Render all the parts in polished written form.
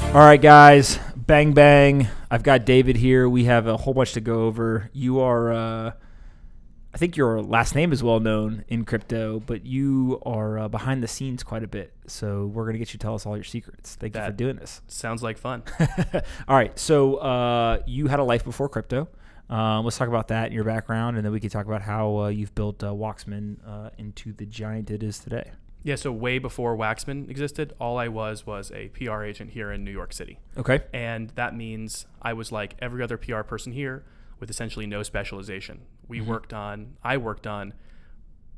All right, guys, bang, bang. I've got David here. We have a whole bunch to go over. You are, I think your last name is well known in crypto, but you are behind the scenes quite a bit. So we're going to get you to tell us all your secrets. Thank you for doing this. Sounds like fun. All right, so you had a life before crypto. Let's talk about that and your background, and then we can talk about how you've built Wachsman into the giant it is today. Yeah, so way before Wachsman existed, all I was a PR agent here in New York City. Okay. And that means I was like every other PR person here with essentially no specialization. I worked on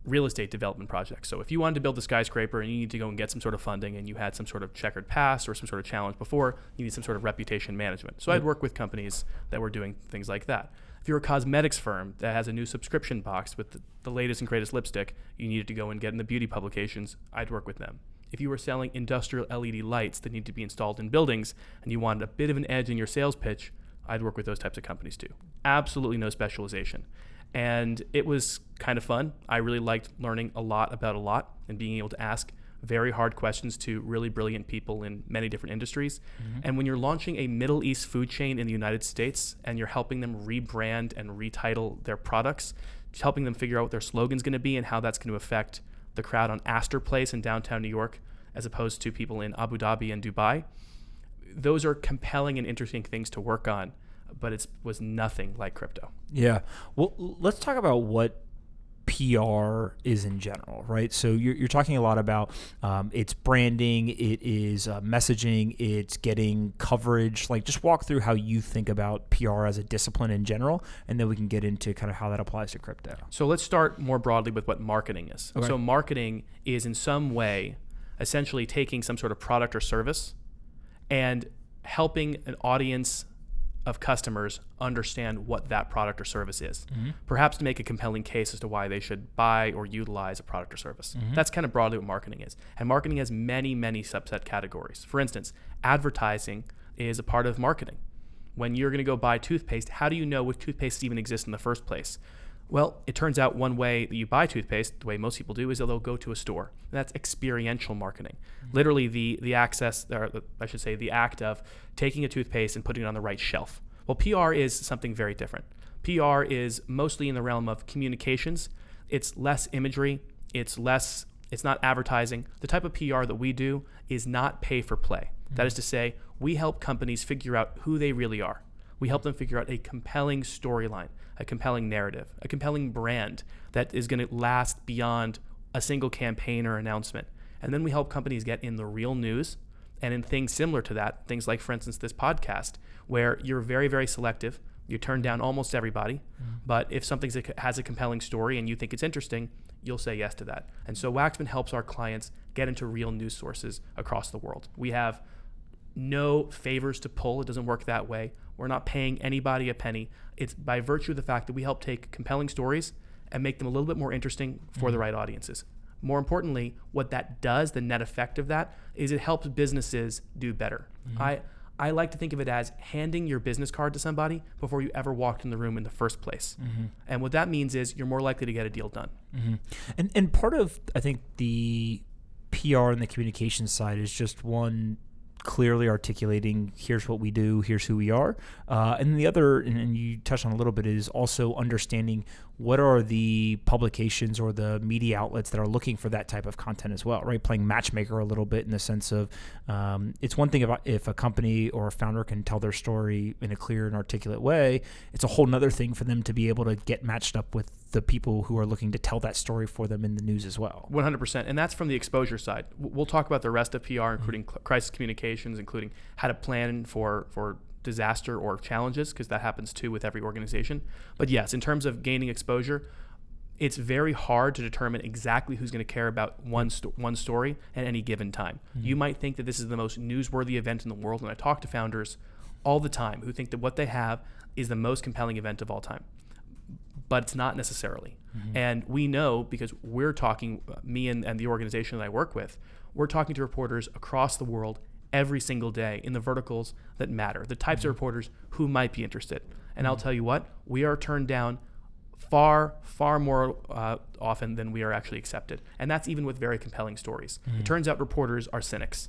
real estate development projects. So if you wanted to build a skyscraper and you need to go and get some sort of funding and you had some sort of checkered past or some sort of challenge before, you need some sort of reputation management. So I'd work with companies that were doing things like that. If you're a cosmetics firm that has a new subscription box with the latest and greatest lipstick, you needed to go and get in the beauty publications, I'd work with them. If you were selling industrial LED lights that need to be installed in buildings and you wanted a bit of an edge in your sales pitch, I'd work with those types of companies too. Absolutely no specialization. And it was kind of fun. I really liked learning a lot about a lot and being able to ask very hard questions to really brilliant people in many different industries. Mm-hmm. And when you're launching a Middle East food chain in the United States and you're helping them rebrand and retitle their products, helping them figure out what their slogan's going to be and how that's going to affect the crowd on Astor Place in downtown New York as opposed to people in Abu Dhabi and Dubai, those are compelling and interesting things to work on, but it was nothing like crypto. Yeah. Well, let's talk about what PR is in general, right? So you're talking a lot about it's branding, it is messaging, it's getting coverage. Like, just walk through how you think about PR as a discipline in general, and then we can get into kind of how that applies to crypto. So let's start more broadly with what marketing is. Okay. So marketing is in some way essentially taking some sort of product or service and helping an audience of customers understand what that product or service is, perhaps to make a compelling case as to why they should buy or utilize a product or service. That's kind of broadly what marketing is. And marketing has many, many subset categories. For instance, advertising is a part of marketing. When you're going to go buy toothpaste, how do you know which toothpaste even exists in the first place? Well, it turns out one way that you buy toothpaste, the way most people do, is they'll go to a store. And that's experiential marketing. Literally the access, or I should say the act of taking a toothpaste and putting it on the right shelf. Well, PR is something very different. PR is mostly in the realm of communications. It's less imagery. It's not advertising. The type of PR that we do is not pay for play. That is to say, we help companies figure out who they really are. We help them figure out a compelling storyline, a compelling narrative, a compelling brand that is going to last beyond a single campaign or announcement. And then we help companies get in the real news and in things similar to that, things like, for instance, this podcast, where you're very, very selective. You turn down almost everybody. But if something has a compelling story and you think it's interesting, you'll say yes to that. And so Wachsman helps our clients get into real news sources across the world. We have no favors to pull. It doesn't work that way. We're not paying anybody a penny. It's by virtue of the fact that we help take compelling stories and make them a little bit more interesting for the right audiences. More importantly, what that does, the net effect of that, is it helps businesses do better. I like to think of it as handing your business card to somebody before you ever walked in the room in the first place. And what that means is you're more likely to get a deal done. And part of, I think, the PR and the communication side is just one, clearly articulating, here's what we do, here's who we are. And the other, and you touched on a little bit, is also understanding what are the publications or the media outlets that are looking for that type of content as well, right? Playing matchmaker a little bit in the sense of it's one thing if a company or a founder can tell their story in a clear and articulate way. It's a whole nother thing for them to be able to get matched up with the people who are looking to tell that story for them in the news as well. 100%. And that's from the exposure side. We'll talk about the rest of PR, including crisis communications, including how to plan for disaster or challenges, because that happens too with every organization. But yes, in terms of gaining exposure, it's very hard to determine exactly who's going to care about one story at any given time. You might think that this is the most newsworthy event in the world, and I talk to founders all the time who think that what they have is the most compelling event of all time. But it's not necessarily. And we know, because we're talking, me and the organization that I work with, we're talking to reporters across the world every single day in the verticals that matter, the types of reporters who might be interested. And I'll tell you what, we are turned down far, far more often than we are actually accepted. And that's even with very compelling stories. It turns out reporters are cynics.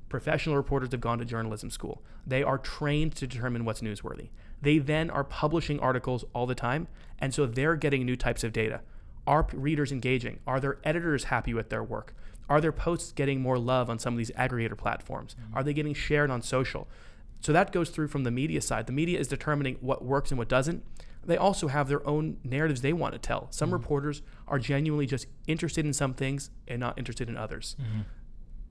Professional reporters have gone to journalism school. They are trained to determine what's newsworthy. They then are publishing articles all the time, and so they're getting new types of data. Are readers engaging? Are their editors happy with their work? Are their posts getting more love on some of these aggregator platforms? Are they getting shared on social? So that goes through from the media side. The media is determining what works and what doesn't. They also have their own narratives they want to tell. Some reporters are genuinely just interested in some things and not interested in others.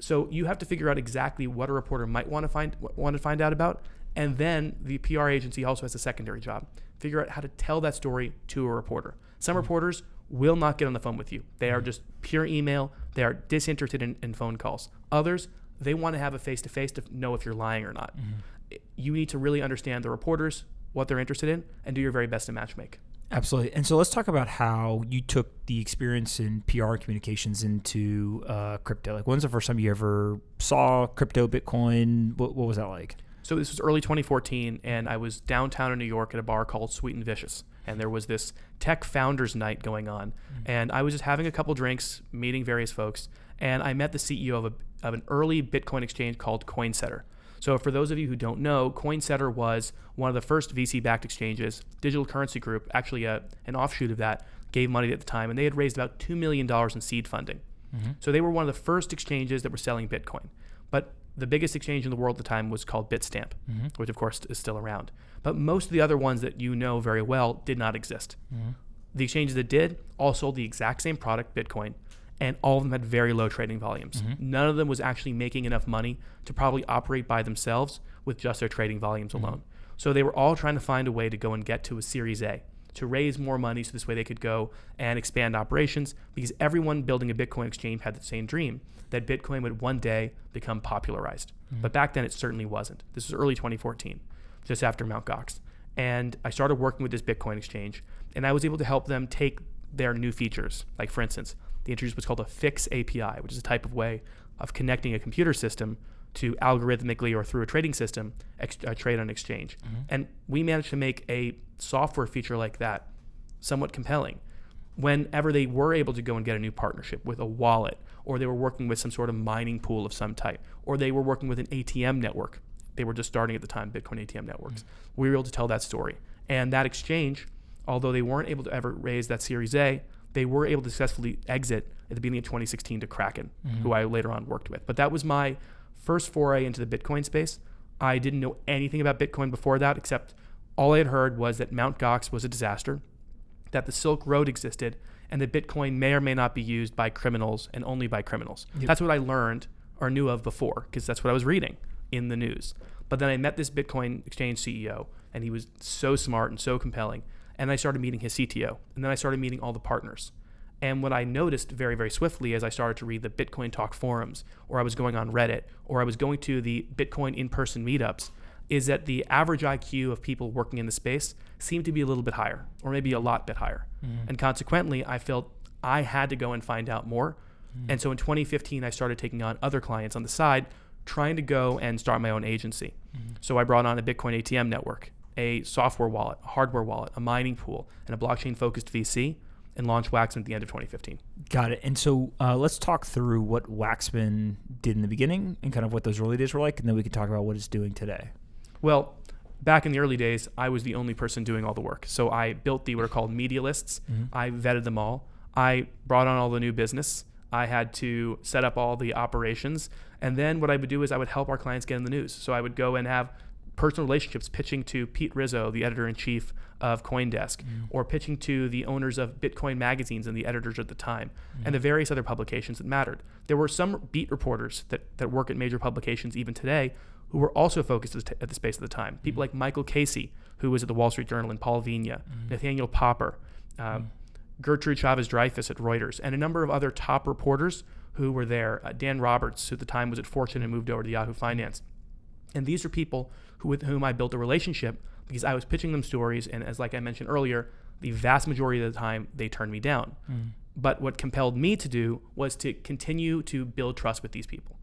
So you have to figure out exactly what a reporter might want to find out about, and then the PR agency also has a secondary job. Figure out how to tell that story to a reporter. Some reporters will not get on the phone with you. They are just pure email. They are disinterested in phone calls. Others, they want to have a face-to-face to know if you're lying or not. You need to really understand the reporters, what they're interested in, and do your very best to matchmake. Absolutely. And so let's talk about how you took the experience in PR communications into crypto. Like, when's the first time you ever saw crypto, Bitcoin? What was that like? So this was early 2014, and I was downtown in New York at a bar called Sweet and Vicious. And there was this tech founders night going on. And I was just having a couple drinks, meeting various folks. And I met the CEO of an early Bitcoin exchange called CoinSetter. So for those of you who don't know, CoinSetter was one of the first VC-backed exchanges. Digital Currency Group, actually an offshoot of that, gave money at the time. And they had raised about $2 million in seed funding. So they were one of the first exchanges that were selling Bitcoin. But the biggest exchange in the world at the time was called Bitstamp, which of course is still around. But most of the other ones that you know very well did not exist. The exchanges that did all sold the exact same product, Bitcoin, and all of them had very low trading volumes. None of them was actually making enough money to probably operate by themselves with just their trading volumes alone. So they were all trying to find a way to go and get to a Series A, to raise more money so this way they could go and expand operations, because everyone building a Bitcoin exchange had the same dream, that Bitcoin would one day become popularized. But back then it certainly wasn't. This was early 2014, just after Mt. Gox. And I started working with this Bitcoin exchange, and I was able to help them take their new features. Like, for instance, they introduced what's called a fix API, which is a type of way of connecting a computer system to algorithmically or through a trading system trade on exchange. And we managed to make a software feature like that somewhat compelling. Whenever they were able to go and get a new partnership with a wallet, or they were working with some sort of mining pool of some type, or they were working with an ATM network. They were just starting at the time, Bitcoin ATM networks. We were able to tell that story. And that exchange, although they weren't able to ever raise that Series A, they were able to successfully exit at the beginning of 2016 to Kraken, who I later on worked with. But that was my first foray into the Bitcoin space. I didn't know anything about Bitcoin before that, except all I had heard was that Mt. Gox was a disaster, that the Silk Road existed, and that Bitcoin may or may not be used by criminals and only by criminals. That's what I learned or knew of before, because that's what I was reading in the news. But then I met this Bitcoin exchange CEO, and he was so smart and so compelling. And I started meeting his CTO, and then I started meeting all the partners. And what I noticed very, very swiftly as I started to read the Bitcoin Talk forums, or I was going on Reddit, or I was going to the Bitcoin in-person meetups, is that the average IQ of people working in the space seemed to be a little bit higher, or maybe a lot bit higher. And consequently, I felt I had to go and find out more. And so in 2015, I started taking on other clients on the side, trying to go and start my own agency. So I brought on a Bitcoin ATM network, a software wallet, a hardware wallet, a mining pool, and a blockchain-focused VC, and launched Wachsman at the end of 2015. Got it. And so let's talk through what Wachsman did in the beginning and kind of what those early days were like, and then we can talk about what it's doing today. Well, back in the early days, I was the only person doing all the work. So I built what are called media lists. I vetted them all. I brought on all the new business. I had to set up all the operations. And then what I would do is I would help our clients get in the news. So I would go and have personal relationships, pitching to Pete Rizzo, the editor-in-chief of CoinDesk, or pitching to the owners of Bitcoin magazines and the editors at the time, and the various other publications that mattered. There were some beat reporters that work at major publications even today who were also focused at the space at the time. People like Michael Casey, who was at the Wall Street Journal, and Paul Vigna, Nathaniel Popper, Gertrude Chavez-Dreyfus at Reuters, and a number of other top reporters who were there. Dan Roberts, who at the time was at Fortune and moved over to Yahoo Finance. And these are people with whom I built a relationship because I was pitching them stories, and as like I mentioned earlier, the vast majority of the time they turned me down. But what compelled me to do was to continue to build trust with these people.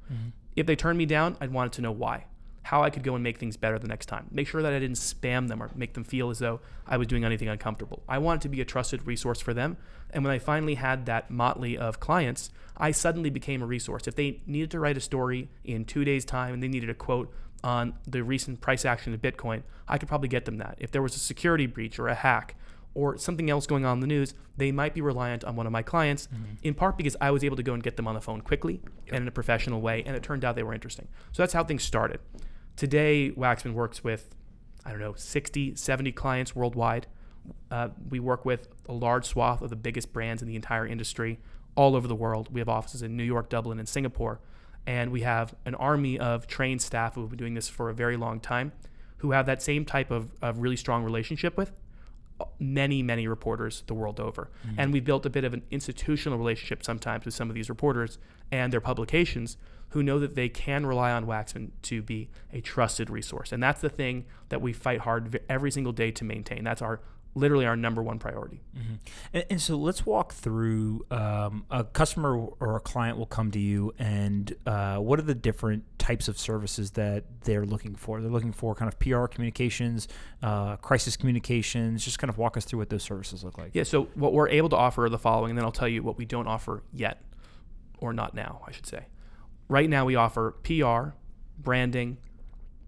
If they turned me down, I'd wanted to know why. how I could go and make things better the next time. Make sure that I didn't spam them or make them feel as though I was doing anything uncomfortable. I wanted to be a trusted resource for them. And when I finally had that motley of clients, I suddenly became a resource. If they needed to write a story in 2 days' time and they needed a quote on the recent price action of Bitcoin, I could probably get them that. If there was a security breach or a hack or something else going on in the news, they might be reliant on one of my clients, in part because I was able to go and get them on the phone quickly and in a professional way, and it turned out they were interesting. So that's how things started. Today, Wachsman works with, 60, 70 clients worldwide. We work with a large swath of the biggest brands in the entire industry all over the world. We have offices in New York, Dublin, and Singapore, and we have an army of trained staff who have been doing this for a very long time, who have that same type of really strong relationship with many, many reporters the world over. And we've built a bit of an institutional relationship sometimes with some of these reporters and their publications who know that they can rely on Wachsman to be a trusted resource. And that's the thing that we fight hard every single day to maintain. That's literally our number one priority. And so let's walk through a customer or a client will come to you, and what are the different types of services that they're looking for? They're looking for kind of PR communications, crisis communications. Just kind of walk us through what those services look like. Yeah, so what we're able to offer are the following, and then I'll tell you what we don't offer yet, or not now, I should say. Right now we offer PR, branding,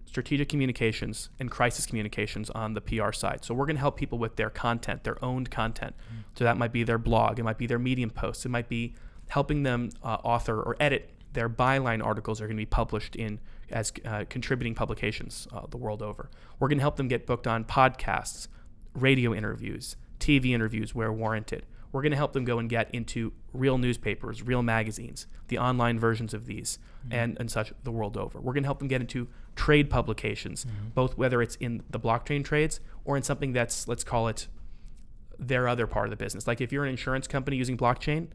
strategic communications, and crisis communications on the PR side. So we're going to help people with their content, their owned content. So that might be their blog, it might be their Medium posts, it might be helping them author or edit their byline articles are going to be published in as contributing publications the world over. We're going to help them get booked on podcasts, radio interviews, TV interviews where warranted. We're going to help them go and get into real newspapers, real magazines, the online versions of these, and such the world over. We're going to help them get into trade publications, both whether it's in the blockchain trades or in something that's, let's call it, their other part of the business. Like if you're an insurance company using blockchain,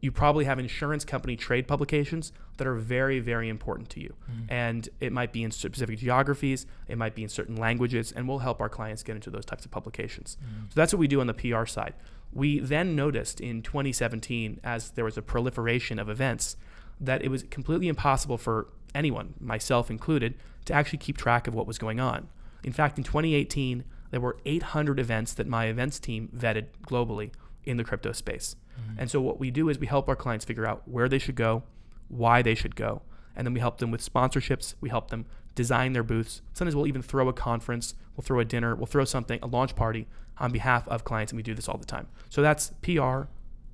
you probably have insurance company trade publications that are very, very important to you. And it might be in specific geographies, it might be in certain languages, and we'll help our clients get into those types of publications. So that's what we do on the PR side. We then noticed in 2017, as there was a proliferation of events, that it was completely impossible for anyone, myself included, to actually keep track of what was going on. In fact, in 2018, there were 800 events that my events team vetted globally in the crypto space. And so what we do is we help our clients figure out where they should go, why they should go, and then we help them with sponsorships. We help them design their booths. Sometimes we'll even throw a conference, we'll throw a dinner, we'll throw something, a launch party on behalf of clients, and we do this all the time. So that's PR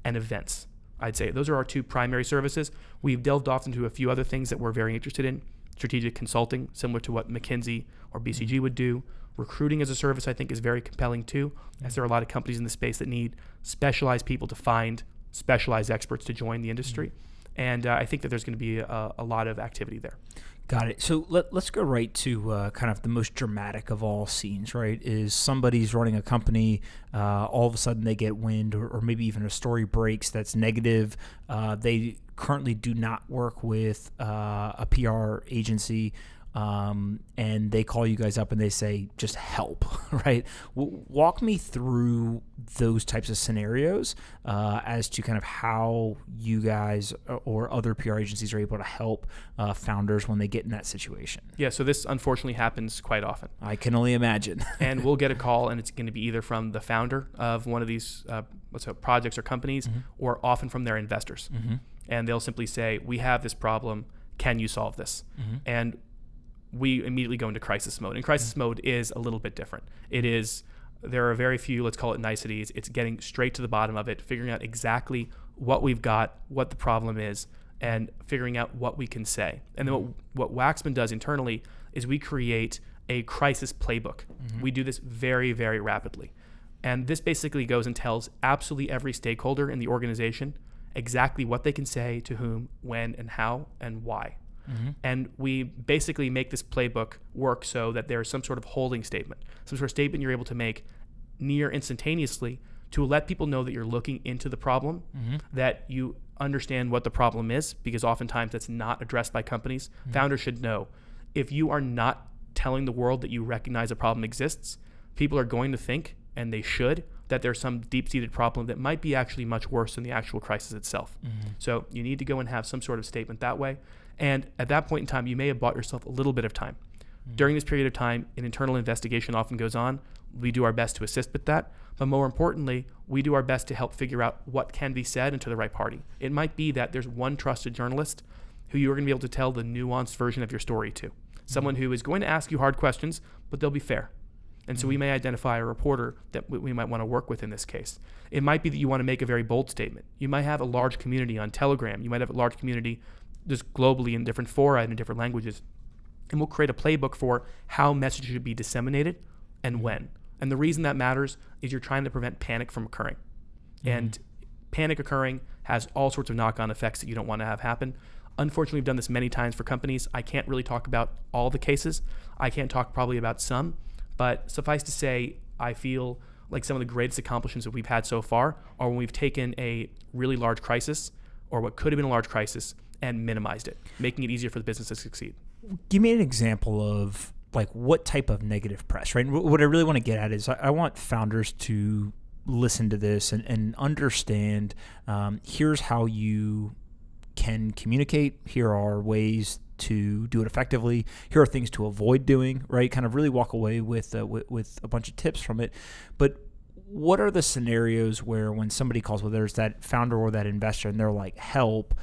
and events, I'd say. Those are our two primary services. We've delved off into a few other things that we're very interested in. Strategic consulting, similar to what McKinsey or BCG would do. Recruiting as a service, I think, is very compelling too, as there are a lot of companies in the space that need specialized people to find specialized experts to join the industry. And I think that there's going to be a lot of activity there. Got it. So let's go right to kind of the most dramatic of all scenes, right? Is somebody's running a company, all of a sudden they get wind or maybe even a story breaks that's negative. They currently do not work with a PR agency, and they call you guys up and they say, just help, right? Walk me through those types of scenarios as to kind of how you guys or other PR agencies are able to help founders when they get in that situation. Yeah, so this unfortunately happens quite often. I can only imagine. And we'll get a call, and it's going to be either from the founder of one of these projects or companies, or often from their investors. And they'll simply say, we have this problem, can you solve this? And we immediately go into crisis mode. And crisis mode is a little bit different. There are very few, let's call it niceties. It's getting straight to the bottom of it, figuring out exactly what we've got, what the problem is, and figuring out what we can say. And then what Wachsman does internally is we create a crisis playbook. We do this very, very rapidly. And this basically goes and tells absolutely every stakeholder in the organization exactly what they can say to whom, when, and how, and why. And we basically make this playbook work so that there's some sort of holding statement, some sort of statement you're able to make near instantaneously to let people know that you're looking into the problem, that you understand what the problem is, because oftentimes that's not addressed by companies. Founders should know, if you are not telling the world that you recognize a problem exists, people are going to think, and they should, that there's some deep-seated problem that might be actually much worse than the actual crisis itself. So you need to go and have some sort of statement that way. And at that point in time, you may have bought yourself a little bit of time. During this period of time, an internal investigation often goes on. We do our best to assist with that. But more importantly, we do our best to help figure out what can be said and to the right party. It might be that there's one trusted journalist who you're going to be able to tell the nuanced version of your story to. Someone who is going to ask you hard questions, but they'll be fair. And so we may identify a reporter that we might want to work with in this case. It might be that you want to make a very bold statement. You might have a large community on Telegram. You might have a large community just globally in different fora and in different languages. And we'll create a playbook for how messages should be disseminated and when. And the reason that matters is you're trying to prevent panic from occurring. And panic occurring has all sorts of knock-on effects that you don't want to have happen. Unfortunately, we've done this many times for companies. I can't really talk about all the cases. I can't talk probably about some. But suffice to say, I feel like some of the greatest accomplishments that we've had so far are when we've taken a really large crisis or what could have been a large crisis and minimized it, making it easier for the business to succeed. Give me an example of like what type of negative press, right? What I really want to get at is I want founders to listen to this and understand here's how you can communicate. Here are ways to do it effectively. Here are things to avoid doing, right? Kind of really walk away with a bunch of tips from it. But what are the scenarios where when somebody calls, whether it's that founder or that investor, and they're like, help,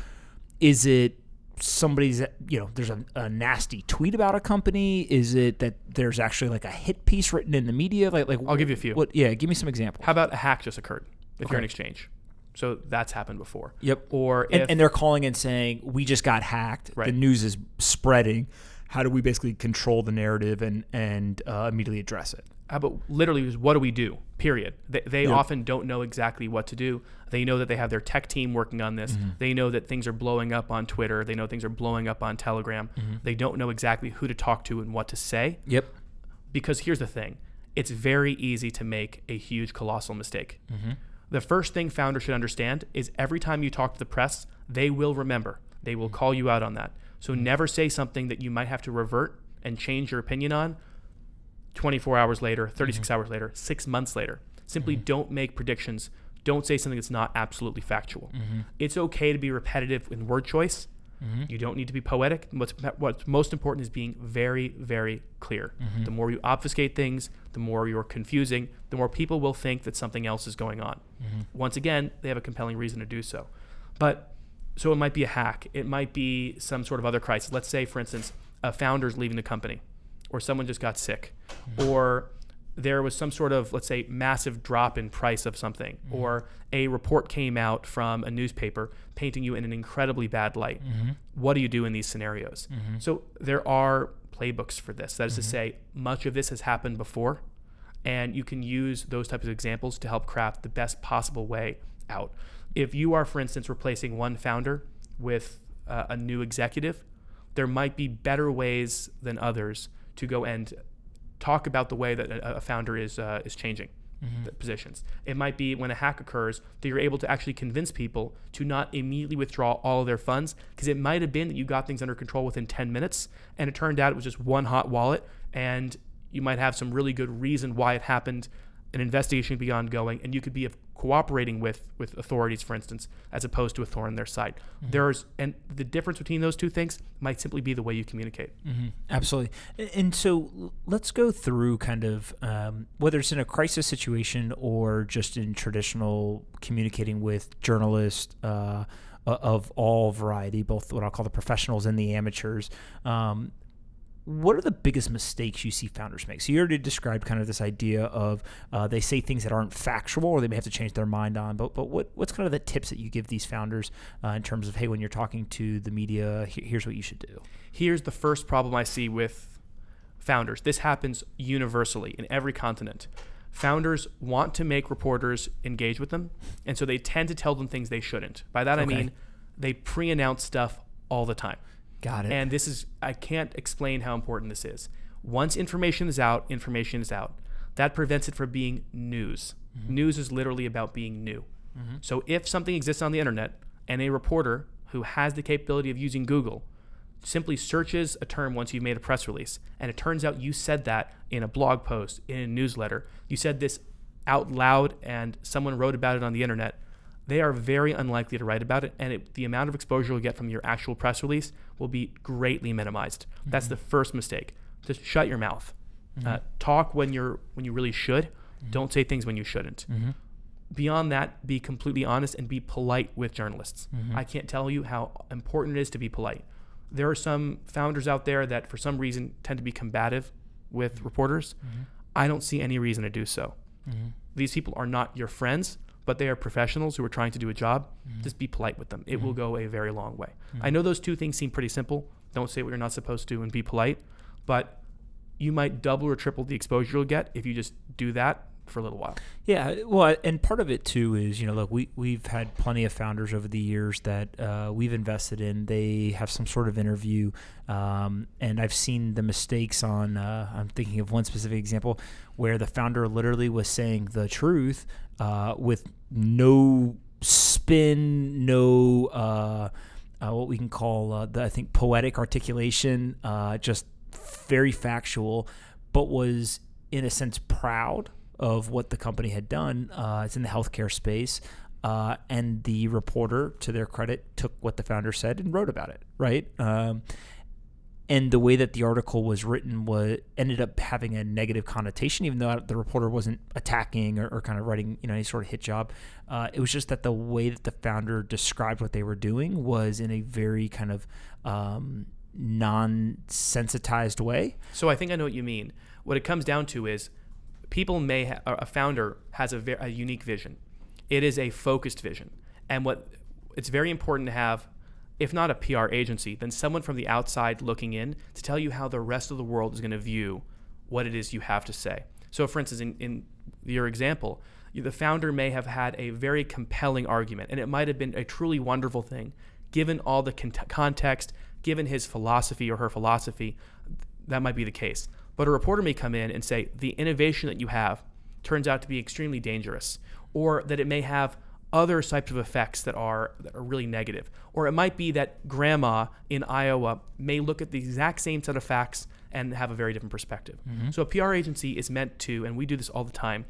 is it somebody's, there's a nasty tweet about a company? Is it that there's actually like a hit piece written in the media? Like I'll give you a few. Give me some examples. How about a hack just occurred if you're an exchange? So that's happened before. Yep. Or and they're calling and saying, we just got hacked. Right. The news is spreading. How do we basically control the narrative and immediately address it? How about literally what do we do, period? They often don't know exactly what to do. They know that they have their tech team working on this. They know that things are blowing up on Twitter. They know things are blowing up on Telegram. They don't know exactly who to talk to and what to say. Yep. Because here's the thing. It's very easy to make a huge, colossal mistake. The first thing founders should understand is every time you talk to the press, they will remember. They will call you out on that. So never say something that you might have to revert and change your opinion on 24 hours later, 36 hours later, 6 months later. Simply don't make predictions. Don't say something that's not absolutely factual. It's okay to be repetitive in word choice. You don't need to be poetic. What's most important is being very, very clear. The more you obfuscate things, the more you're confusing, the more people will think that something else is going on. Once again, they have a compelling reason to do so. So it might be a hack. It might be some sort of other crisis. Let's say, for instance, a founder's leaving the company, or someone just got sick, or there was some sort of, let's say, massive drop in price of something, or a report came out from a newspaper painting you in an incredibly bad light. What do you do in these scenarios? So there are playbooks for this. That is to say, much of this has happened before, and you can use those types of examples to help craft the best possible way out. If you are, for instance, replacing one founder with a new executive, there might be better ways than others to go and talk about the way that a founder is changing the positions. It might be when a hack occurs that you're able to actually convince people to not immediately withdraw all of their funds, because it might have been that you got things under control within 10 minutes, and it turned out it was just one hot wallet, and you might have some really good reason why it happened. An investigation could be ongoing, and you could be cooperating with authorities, for instance, as opposed to a thorn in their side. And the difference between those two things might simply be the way you communicate. Absolutely. And so let's go through kind of whether it's in a crisis situation or just in traditional communicating with journalists of all variety, both what I'll call the professionals and the amateurs. What are the biggest mistakes you see founders make? So you already described kind of this idea of they say things that aren't factual, or they may have to change their mind on. But what's kind of the tips that you give these founders in terms of, hey, when you're talking to the media, here's what you should do? Here's the first problem I see with founders. This happens universally in every continent. Founders want to make reporters engage with them, and so they tend to tell them things they shouldn't. By that I mean they pre-announce stuff all the time. Got it. And I can't explain how important this is. Once information is out, information is out. That prevents it from being news. News is literally about being new. So if something exists on the internet and a reporter who has the capability of using Google simply searches a term once you've made a press release, and it turns out you said that in a blog post, in a newsletter, you said this out loud and someone wrote about it on the internet, they are very unlikely to write about it, and the amount of exposure you'll get from your actual press release will be greatly minimized. Mm-hmm. That's the first mistake. Just shut your mouth. Mm-hmm. Talk when you really should. Mm-hmm. Don't say things when you shouldn't. Mm-hmm. Beyond that, be completely honest and be polite with journalists. Mm-hmm. I can't tell you how important it is to be polite. There are some founders out there that for some reason tend to be combative with reporters. Mm-hmm. I don't see any reason to do so. Mm-hmm. These people are not your friends, but they are professionals who are trying to do a job. Mm-hmm. Just be polite with them. It will go a very long way. Mm-hmm. I know those two things seem pretty simple. Don't say what you're not supposed to and be polite, but you might double or triple the exposure you'll get if you just do that for a little while. Yeah, well, and part of it too is, look, we've had plenty of founders over the years that we've invested in. They have some sort of interview, and I've seen the mistakes on, I'm thinking of one specific example where the founder literally was saying the truth with no spin, no what we can call, I think, poetic articulation, just very factual, but was in a sense proud of what the company had done. It's in the healthcare space. And the reporter, to their credit, took what the founder said and wrote about it, right? And the way that the article was written ended up having a negative connotation, even though the reporter wasn't attacking or kind of writing any sort of hit job. It was just that the way that the founder described what they were doing was in a very kind of non-sensitized way. So I think I know what you mean. What it comes down to is people a founder has a unique vision. It is a focused vision. And it's very important to have, if not a PR agency, then someone from the outside looking in to tell you how the rest of the world is going to view what it is you have to say. So for instance, in your example, the founder may have had a very compelling argument, and it might have been a truly wonderful thing, given all the context, given his philosophy or her philosophy, that might be the case. But a reporter may come in and say, the innovation that you have turns out to be extremely dangerous, or that it may have other types of effects that are really negative. Or it might be that grandma in Iowa may look at the exact same set of facts and have a very different perspective. Mm-hmm. So a PR agency is meant to, and we do this all the time,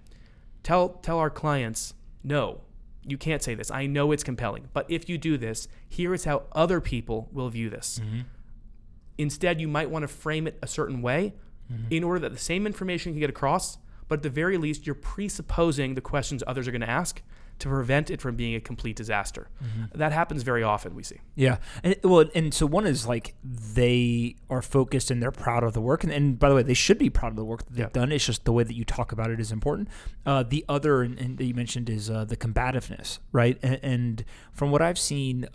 tell our clients, no, you can't say this. I know it's compelling, but if you do this, here is how other people will view this. Mm-hmm. Instead, you might want to frame it a certain way in order that the same information can get across, but at the very least, you're presupposing the questions others are going to ask to prevent it from being a complete disaster. Mm-hmm. That happens very often, we see. Yeah. And so one is like they are focused and they're proud of the work. And by the way, they should be proud of the work that they've done. It's just the way that you talk about it is important. The other, and that you mentioned, is the combativeness, right? And from what I've seen,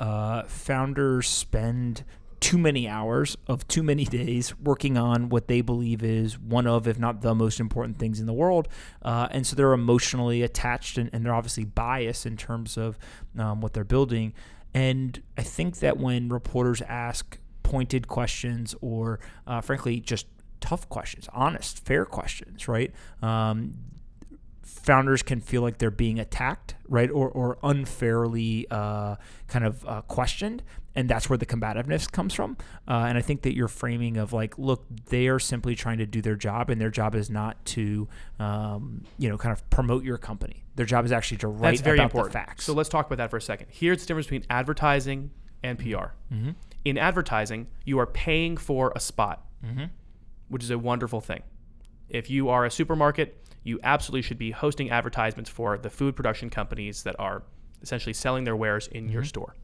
founders spend too many hours of too many days working on what they believe is one of, if not the most important things in the world. And so they're emotionally attached and they're obviously biased in terms of what they're building. And I think that when reporters ask pointed questions or frankly, just tough questions, honest, fair questions, right? Founders can feel like they're being attacked, right? Or unfairly kind of questioned. And that's where the combativeness comes from. And I think that your framing of like, look, they are simply trying to do their job, and their job is not to, kind of promote your company. Their job is actually to write about the facts. So let's talk about that for a second. Here's the difference between advertising and PR. Mm-hmm. In advertising, you are paying for a spot, which is a wonderful thing. If you are a supermarket, you absolutely should be hosting advertisements for the food production companies that are essentially selling their wares in your store.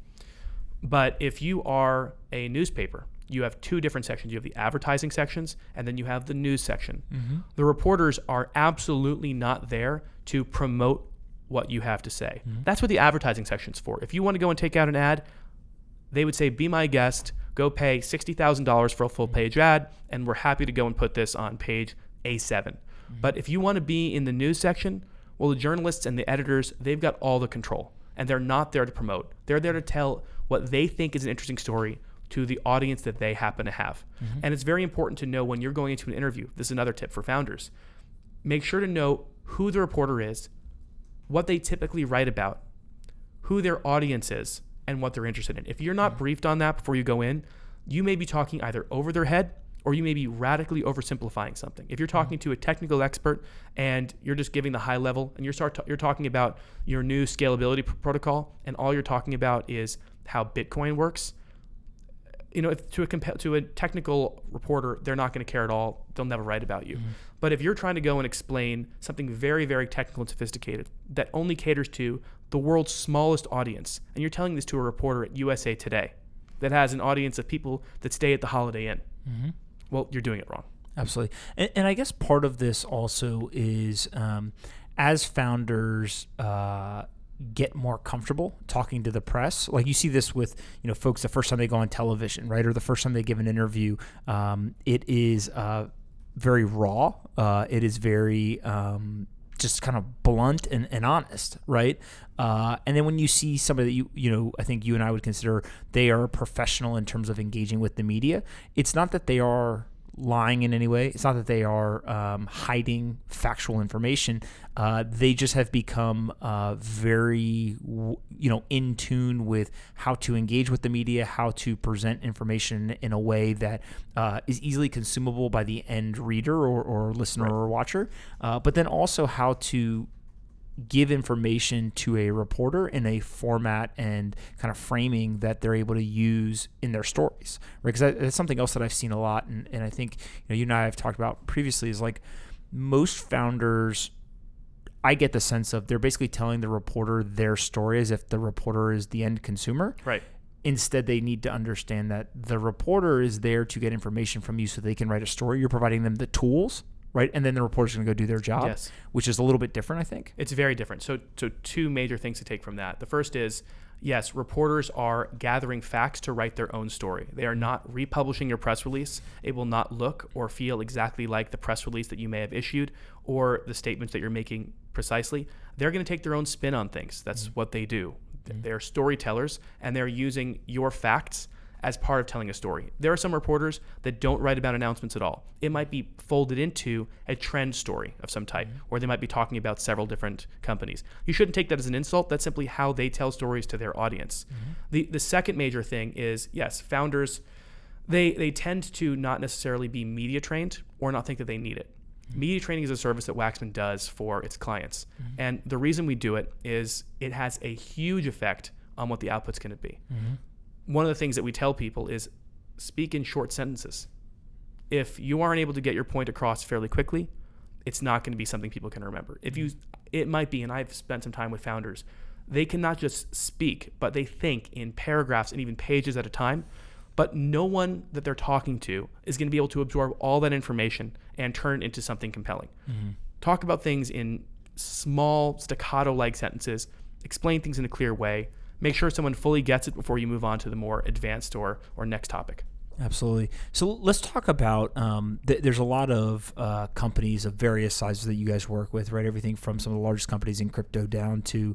But if you are a newspaper, you have two different sections. You have the advertising sections, and then you have the news section. Mm-hmm. The reporters are absolutely not there to promote what you have to say. Mm-hmm. That's what the advertising section's for. If you want to go and take out an ad, they would say, be my guest, go pay $60,000 for a full-page ad, and we're happy to go and put this on page A7. Mm-hmm. But if you want to be in the news section, well, the journalists and the editors, they've got all the control, and they're not there to promote. They're there to tell what they think is an interesting story to the audience that they happen to have. Mm-hmm. And it's very important to know when you're going into an interview. This is another tip for founders. Make sure to know who the reporter is, what they typically write about, who their audience is, and what they're interested in. If you're not briefed on that before you go in, you may be talking either over their head or you may be radically oversimplifying something. If you're talking to a technical expert and you're just giving the high level, and you're talking about your new scalability protocol, and all you're talking about is how Bitcoin works, if to a technical reporter, they're not going to care at all. They'll never write about you. But if you're trying to go and explain something very, very technical and sophisticated that only caters to the world's smallest audience, and you're telling this to a reporter at USA Today that has an audience of people that stay at the Holiday Inn, well, you're doing it wrong. Absolutely. And I guess part of this also is as founders get more comfortable talking to the press. Like you see this with, folks the first time they go on television, right? Or the first time they give an interview. It is very raw. It is very just kind of blunt and honest, right? And then when you see somebody that I think you and I would consider they are professional in terms of engaging with the media, it's not that they are lying in any way. It's not that they are hiding factual information. They just have become very, in tune with how to engage with the media, how to present information in a way that is easily consumable by the end reader or listener or watcher, but then also how to give information to a reporter in a format and kind of framing that they're able to use in their stories, right? Because that's something else that I've seen a lot, and I think you and I have talked about previously is like most founders, I get the sense of they're basically telling the reporter their story as if the reporter is the end consumer. Right. Instead, they need to understand that the reporter is there to get information from you so they can write a story. You're providing them the tools, right? And then the reporter's going to go do their job, which is a little bit different, I think. It's very different. So two major things to take from that. The first is, yes, reporters are gathering facts to write their own story. They are not republishing your press release. It will not look or feel exactly like the press release that you may have issued or the statements that you're making precisely. They're going to take their own spin on things. That's what they do. They're storytellers, and they're using your facts as part of telling a story. There are some reporters that don't write about announcements at all. It might be folded into a trend story of some type, or they might be talking about several different companies. You shouldn't take that as an insult. That's simply how they tell stories to their audience. The second major thing is, yes, founders, they tend to not necessarily be media trained or not think that they need it. Media training is a service that Wachsman does for its clients. And the reason we do it is it has a huge effect on what the output's going to be. One of the things that we tell people is speak in short sentences. If you aren't able to get your point across fairly quickly, it's not going to be something people can remember. It might be, and I've spent some time with founders, they can not just speak, but they think in paragraphs and even pages at a time. But no one that they're talking to is going to be able to absorb all that information and turn it into something compelling. Talk about things in small staccato-like sentences, explain things in a clear way, make sure someone fully gets it before you move on to the more advanced or next topic. Absolutely. So let's talk about, there's a lot of companies of various sizes that you guys work with, right? Everything from some of the largest companies in crypto down to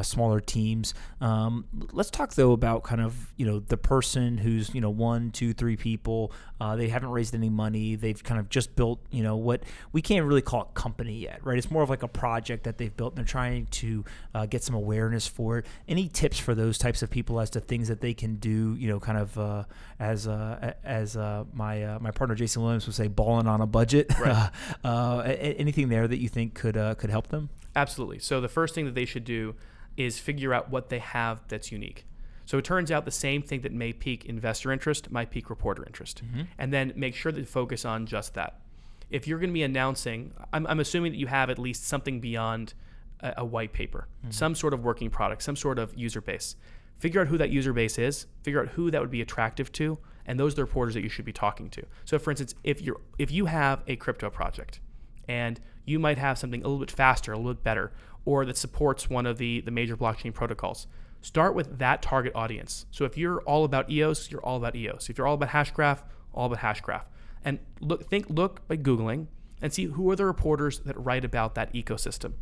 smaller teams. Let's talk though about kind of, the person who's, 1, 2, 3 people, they haven't raised any money. They've kind of just built, what we can't really call a company yet, right? It's more of like a project that they've built and they're trying to get some awareness for it. Any tips for those types of people as to things that they can do, kind of as my partner Jason Williams would say, balling on a budget. Right. Anything there that you think could help them? Absolutely. So the first thing that they should do is figure out what they have that's unique. So it turns out the same thing that may pique investor interest might pique reporter interest, and then make sure that you focus on just that. If you're going to be announcing, I'm assuming that you have at least something beyond a white paper, some sort of working product, some sort of user base. Figure out who that user base is, figure out who that would be attractive to, and those are the reporters that you should be talking to. So for instance, if you have a crypto project and you might have something a little bit faster, a little bit better, or that supports one of the major blockchain protocols, start with that target audience. So if you're all about EOS, you're all about EOS. If you're all about Hashgraph, all about Hashgraph. And look by Googling and see who are the reporters that write about that ecosystem.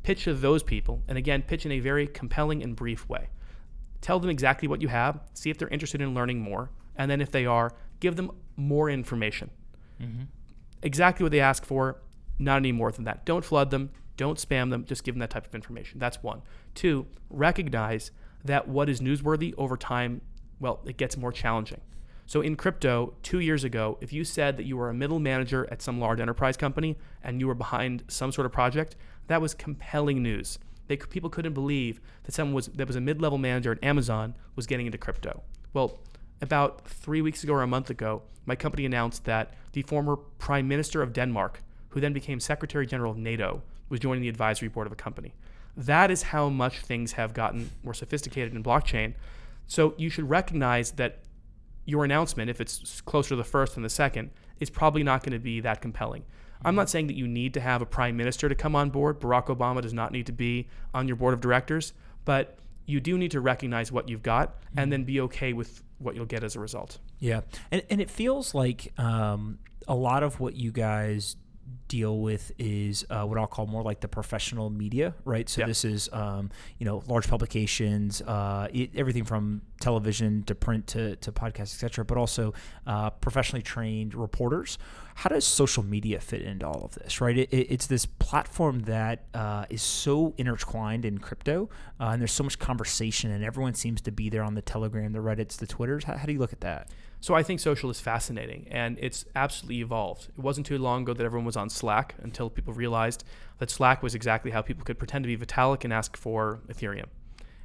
Pitch to those people, and again, pitch in a very compelling and brief way. Tell them exactly what you have, see if they're interested in learning more, and then if they are, give them more information. Exactly what they ask for, not any more than that. Don't flood them, don't spam them, just give them that type of information. That's one. 2, recognize that what is newsworthy over time, well, it gets more challenging. So in crypto, 2 years ago, if you said that you were a middle manager at some large enterprise company and you were behind some sort of project, that was compelling news. People couldn't believe that someone that was a mid-level manager at Amazon was getting into crypto. Well, about 3 weeks ago or a month ago, my company announced that the former Prime Minister of Denmark, who then became Secretary General of NATO, was joining the advisory board of a company. That is how much things have gotten more sophisticated in blockchain. So you should recognize that your announcement, if it's closer to the first than the second, is probably not going to be that compelling. I'm not saying that you need to have a prime minister to come on board. Barack Obama does not need to be on your board of directors, but you do need to recognize what you've got and then be okay with what you'll get as a result. Yeah. And it feels like a lot of what you guys deal with is what I'll call more like the professional media, right? So this is, large publications, everything from television to print to podcasts, et cetera, but also professionally trained reporters. How does social media fit into all of this, right? It's this platform that is so intertwined in crypto, and there's so much conversation, and everyone seems to be there on the Telegram, the Reddits, the Twitters. How do you look at that? So I think social is fascinating, and it's absolutely evolved. It wasn't too long ago that everyone was on Slack until people realized that Slack was exactly how people could pretend to be Vitalik and ask for Ethereum.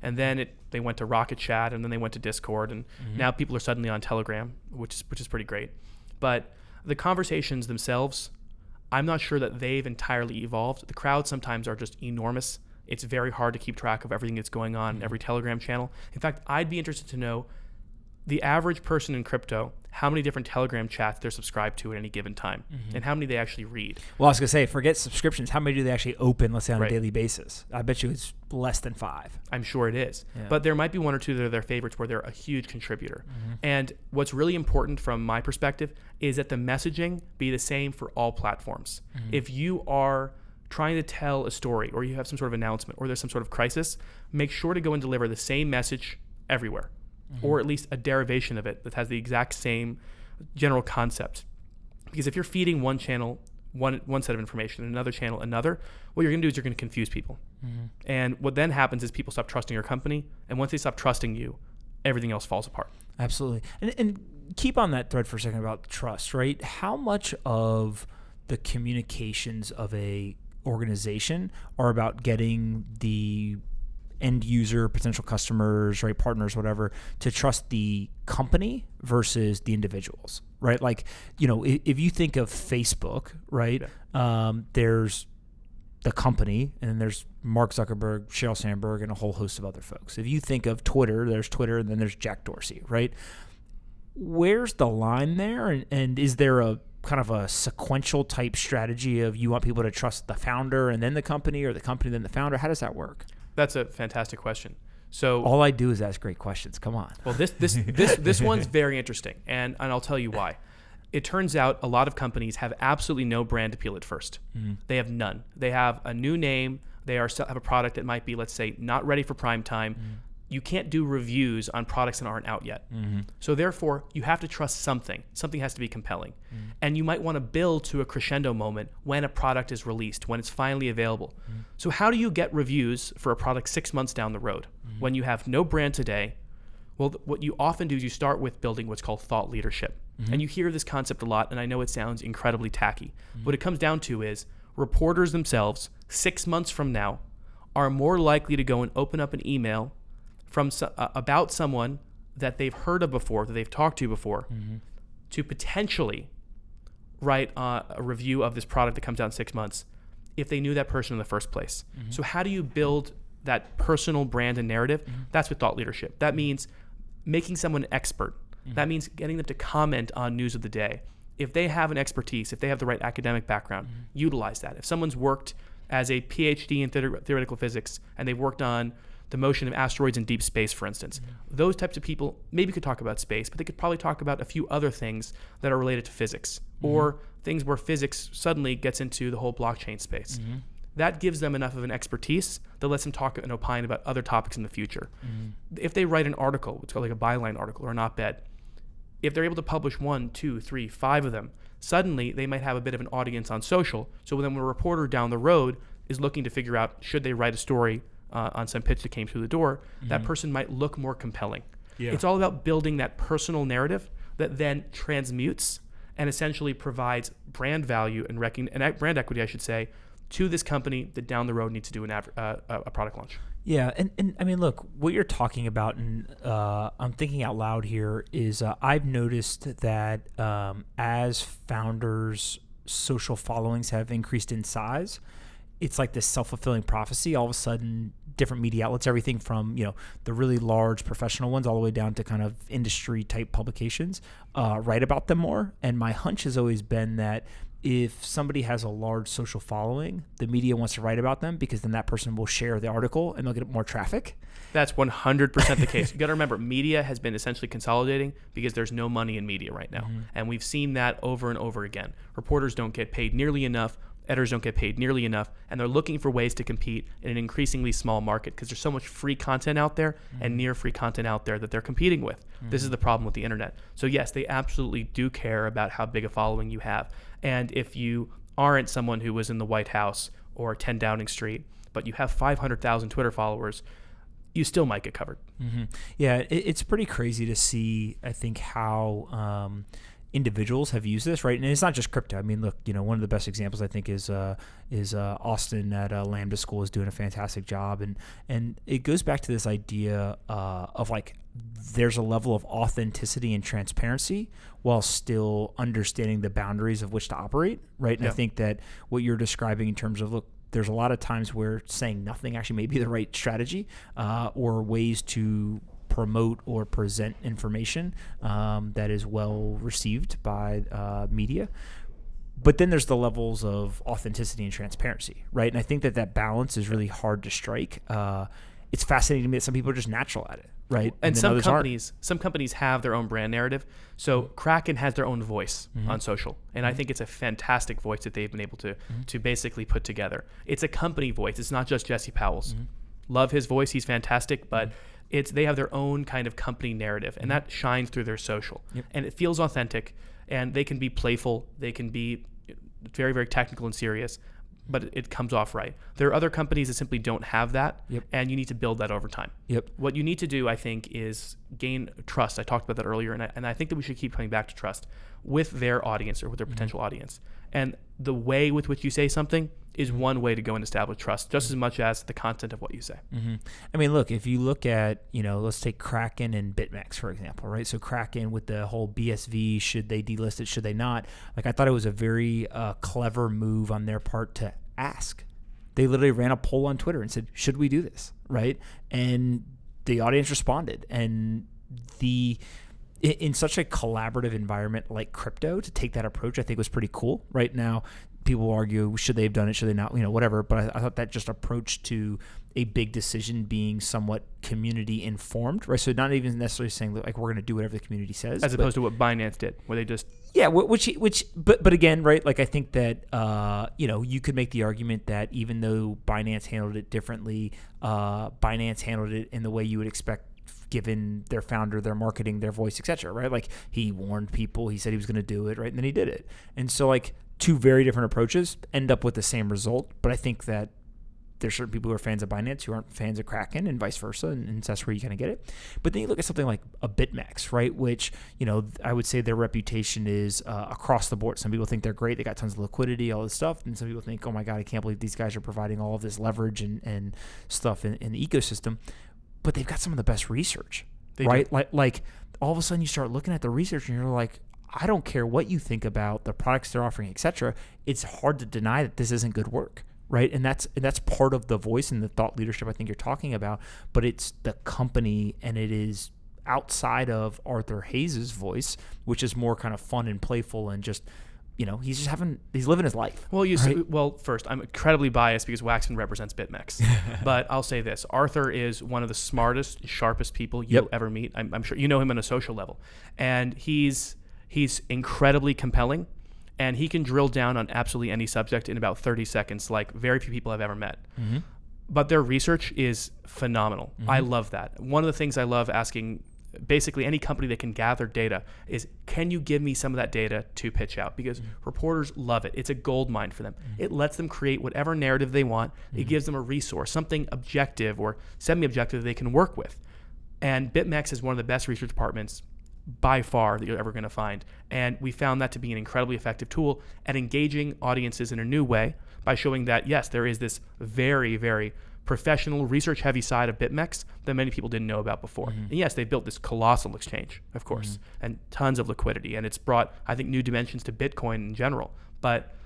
And then they went to Rocket Chat, and then they went to Discord, and now people are suddenly on Telegram, which is pretty great. But the conversations themselves, I'm not sure that they've entirely evolved. The crowds sometimes are just enormous. It's very hard to keep track of everything that's going on in every Telegram channel. In fact, I'd be interested to know the average person in crypto, how many different Telegram chats they're subscribed to at any given time, and how many they actually read. Well, I was going to say, forget subscriptions. How many do they actually open, let's say, on a daily basis? I bet you it's less than 5. I'm sure it is. Yeah. But there might be 1 or 2 that are their favorites where they're a huge contributor. And what's really important from my perspective is that the messaging be the same for all platforms. If you are trying to tell a story, or you have some sort of announcement, or there's some sort of crisis, make sure to go and deliver the same message everywhere. Or at least a derivation of it that has the exact same general concept. Because if you're feeding one channel one set of information and another channel another, what you're going to do is you're going to confuse people. And what then happens is people stop trusting your company, and once they stop trusting you, everything else falls apart. Absolutely. And keep on that thread for a second about trust, right? How much of the communications of a organization are about getting the end user, potential customers, right, partners, whatever, to trust the company versus the individuals, right? Like, if you think of Facebook, right, there's the company, and then there's Mark Zuckerberg, Sheryl Sandberg, and a whole host of other folks. If you think of Twitter, there's Twitter, and then there's Jack Dorsey, right? Where's the line there? And is there a kind of a sequential type strategy of you want people to trust the founder and then the company, or the company then the founder? How does that work? That's a fantastic question. So all I do is ask great questions. Come on. Well, this one's very interesting, and I'll tell you why. It turns out a lot of companies have absolutely no brand appeal at first. They have none. They have a new name. They have a product that might be, let's say, not ready for prime time. You can't do reviews on products that aren't out yet. So therefore, you have to trust something. Something has to be compelling. And you might want to build to a crescendo moment when a product is released, when it's finally available. So how do you get reviews for a product 6 months down the road when you have no brand today? Well, what you often do is you start with building what's called thought leadership. And you hear this concept a lot, and I know it sounds incredibly tacky. What it comes down to is reporters themselves, 6 months from now, are more likely to go and open up an email from about someone that they've heard of before, that they've talked to before, to potentially write a review of this product that comes out in 6 months if they knew that person in the first place. So how do you build that personal brand and narrative? That's with thought leadership. That means making someone an expert. That means getting them to comment on news of the day. If they have an expertise, if they have the right academic background, utilize that. If someone's worked as a PhD in theoretical physics and they've worked on the motion of asteroids in deep space, for instance. Those types of people maybe could talk about space, but they could probably talk about a few other things that are related to physics, or things where physics suddenly gets into the whole blockchain space. That gives them enough of an expertise that lets them talk and opine about other topics in the future. If they write an article, it's called like a byline article or an op-ed, if they're able to publish 1, 2, 3, 5 of them, suddenly they might have a bit of an audience on social. So then when a reporter down the road is looking to figure out, should they write a story on some pitch that came through the door, that person might look more compelling. It's all about building that personal narrative that then transmutes and essentially provides brand value and brand equity, I should say, to this company that down the road needs to do a product launch. Yeah, and I mean, look, what you're talking about, and I'm thinking out loud here, is I've noticed that as founders' social followings have increased in size, it's like this self-fulfilling prophecy. All of a sudden, different media outlets, everything from the really large professional ones all the way down to kind of industry type publications, write about them more. And my hunch has always been that if somebody has a large social following, the media wants to write about them because then that person will share the article and they'll get more traffic. That's 100% the case. You got to remember, media has been essentially consolidating because there's no money in media right now. And we've seen that over and over again. Reporters don't get paid nearly enough. Editors don't get paid nearly enough, and they're looking for ways to compete in an increasingly small market because there's so much free content out there and near free content out there that they're competing with. This is the problem with the internet. So yes, they absolutely do care about how big a following you have. And if you aren't someone who was in the White House or 10 Downing Street, but you have 500,000 Twitter followers, you still might get covered. Yeah, it's pretty crazy to see, I think, how individuals have used this, right? And it's not just crypto. I mean, look, one of the best examples I think is Austin at Lambda School is doing a fantastic job, and it goes back to this idea of like there's a level of authenticity and transparency while still understanding the boundaries of which to operate, right? And I think that what you're describing in terms of, look, there's a lot of times where saying nothing actually may be the right strategy, or ways to promote or present information that is well received by media. But then there's the levels of authenticity and transparency, right? And I think that balance is really hard to strike. It's fascinating to me that some people are just natural at it, right? And some companies have their own brand narrative. So Kraken has their own voice on social, and I think it's a fantastic voice that they've been able to basically put together. It's a company voice. It's not just Jesse Powell's. Love his voice. He's fantastic, but they have their own kind of company narrative, and that shines through their social. And it feels authentic, and they can be playful. They can be very, very technical and serious, but it comes off right. There are other companies that simply don't have that, and you need to build that over time. What you need to do, I think, is gain trust. I talked about that earlier, and I think that we should keep coming back to trust with their audience or with their potential audience. And the way with which you say something is one way to go and establish trust, just as much as the content of what you say. I mean, look, if you look at, let's take Kraken and BitMax, for example, right? So Kraken with the whole BSV, should they delist it, should they not? Like, I thought it was a very clever move on their part to ask. They literally ran a poll on Twitter and said, should we do this, right? And the audience responded. And in such a collaborative environment like crypto, to take that approach, I think was pretty cool. Right now, people argue, should they have done it, should they not, whatever. But I thought that just approach to a big decision being somewhat community informed, right? So not even necessarily saying like we're going to do whatever the community says, as opposed to what Binance did, where they just but again, right? Like I think that you could make the argument that even though Binance handled it differently, Binance handled it in the way you would expect, given their founder, their marketing, their voice, etc., right? Like he warned people, he said he was going to do it, right? And then he did it. And so like two very different approaches end up with the same result. But I think that there's certain people who are fans of Binance who aren't fans of Kraken, and vice versa, and that's where you kind of get it. But then you look at something like a BitMax, right? Which, I would say their reputation is across the board. Some people think they're great. They got tons of liquidity, all this stuff. And some people think, oh my God, I can't believe these guys are providing all of this leverage and stuff in the ecosystem. But they've got some of the best research, right? Like all of a sudden you start looking at the research and you're like, I don't care what you think about the products they're offering, et cetera. It's hard to deny that this isn't good work, right? And that's part of the voice and the thought leadership I think you're talking about. But it's the company, and it is outside of Arthur Hayes' voice, which is more kind of fun and playful and just, he's living his life. Well, first, I'm incredibly biased because Wachsman represents BitMax. But I'll say this. Arthur is one of the smartest, sharpest people you'll ever meet. I'm sure you know him on a social level. And he's incredibly compelling, and he can drill down on absolutely any subject in about 30 seconds, like very few people I've ever met. But their research is phenomenal. I love that. One of the things I love asking basically any company that can gather data is, can you give me some of that data to pitch out? Because reporters love it. It's a gold mine for them. It lets them create whatever narrative they want. It gives them a resource, something objective or semi-objective they can work with. And BitMax is one of the best research departments by far that you're ever going to find. And we found that to be an incredibly effective tool at engaging audiences in a new way by showing that, yes, there is this very, very professional, research-heavy side of BitMax that many people didn't know about before. And yes, they built this colossal exchange, of course, and tons of liquidity. And it's brought, I think, new dimensions to Bitcoin in general. But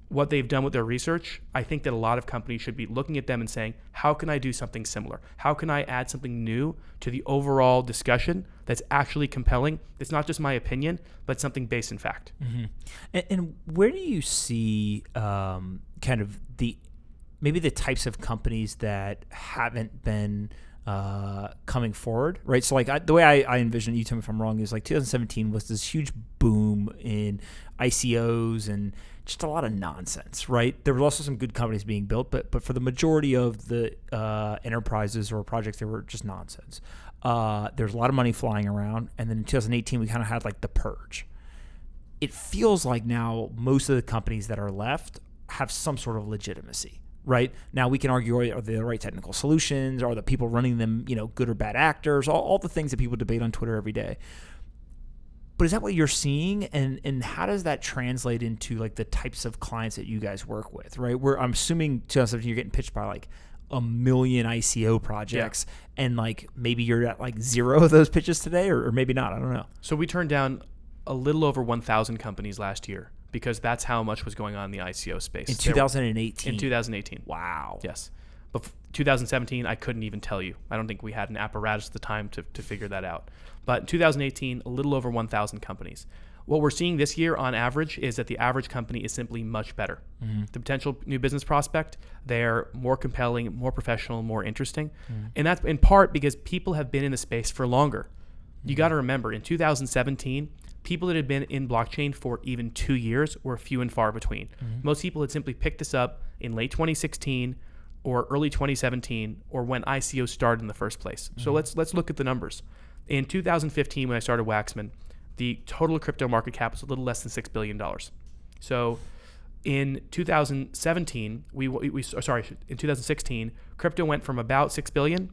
what they've done with their research, I think that a lot of companies should be looking at them and saying, how can I do something similar? How can I add something new to the overall discussion that's actually compelling? It's not just my opinion, but something based in fact. And where do you see kind of maybe the types of companies that haven't been coming forward, right? So like the way I envision, you tell me if I'm wrong, is like 2017 was this huge boom in ICOs and just a lot of nonsense, right? There was also some good companies being built, but for the majority of the enterprises or projects, they were just nonsense. There's a lot of money flying around. And then in 2018, we kind of had like the purge. It feels like now most of the companies that are left have some sort of legitimacy. Right now, we can argue, are they the right technical solutions? Are the people running them, good or bad actors? All the things that people debate on Twitter every day. But is that what you're seeing? And how does that translate into like the types of clients that you guys work with? Right, I'm assuming 2017 you're getting pitched by like a million ICO projects, and like maybe you're at like 0 of those pitches today, or maybe not. I don't know. So we turned down a little over 1,000 companies last year, because that's how much was going on in the ICO space. In 2018? In 2018. Wow. Yes. But 2017, I couldn't even tell you. I don't think we had an apparatus at the time to figure that out. But in 2018, a little over 1,000 companies. What we're seeing this year on average is that the average company is simply much better. The potential new business prospect, they're more compelling, more professional, more interesting. And that's in part because people have been in the space for longer. You got to remember, in 2017, people that had been in blockchain for even 2 years were few and far between. Most people had simply picked this up in late 2016 or early 2017, or when ICO started in the first place. So let's look at the numbers. In 2015, when I started Wachsman, the total crypto market cap was a little less than $6 billion. So in 2017, in 2016, crypto went from about 6 billion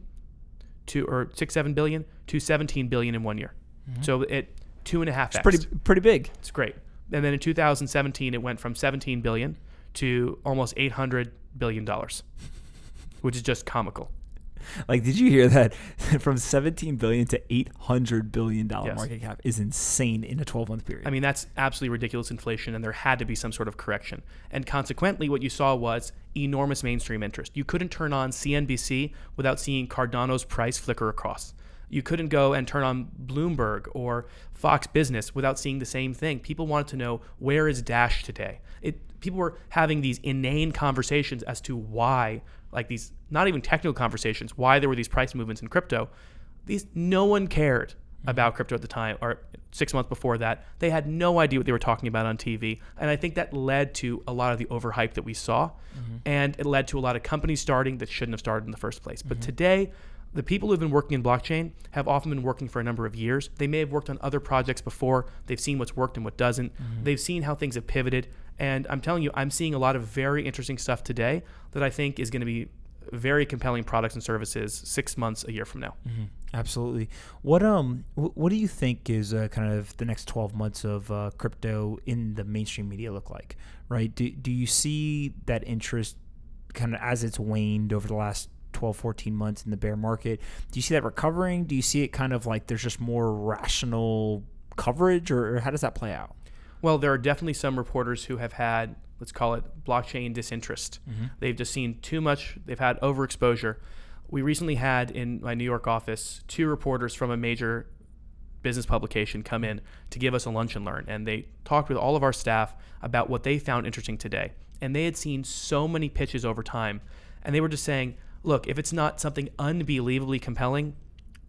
to 7 billion to 17 billion in 1 year. So it 2.5x. It's pretty big. It's great. And then in 2017, it went from 17 billion to almost $800 billion, which is just comical. Like, did you hear that? From 17 billion to $800 billion market cap is insane in a 12-month period. I mean, that's absolutely ridiculous inflation, and there had to be some sort of correction. And consequently, what you saw was enormous mainstream interest. You couldn't turn on CNBC without seeing Cardano's price flicker across. You couldn't go and turn on Bloomberg or Fox Business without seeing the same thing. People wanted to know, where is Dash today? People were having these inane conversations as to why, like these not even technical conversations, why there were these price movements in crypto. No one cared about crypto at the time, or 6 months before that. They had no idea what they were talking about on TV. And I think that led to a lot of the overhype that we saw. And it led to a lot of companies starting that shouldn't have started in the first place. But today, the people who've been working in blockchain have often been working for a number of years. They may have worked on other projects before. They've seen what's worked and what doesn't. They've seen how things have pivoted. And I'm telling you, I'm seeing a lot of very interesting stuff today that I think is going to be very compelling products and services 6 months, a year from now. Absolutely. What do you think is kind of the next 12 months of crypto in the mainstream media look like, right? Do you see that interest kind of as it's waned over the last 12, 14 months in the bear market? Do you see that recovering? Do you see it kind of like there's just more rational coverage, or how does that play out? Well, there are definitely some reporters who have had, let's call it, blockchain disinterest. They've just seen too much. They've had overexposure. We recently had in my New York office 2 reporters from a major business publication come in to give us a lunch and learn. And they talked with all of our staff about what they found interesting today. And they had seen so many pitches over time. And they were just saying, look, if it's not something unbelievably compelling,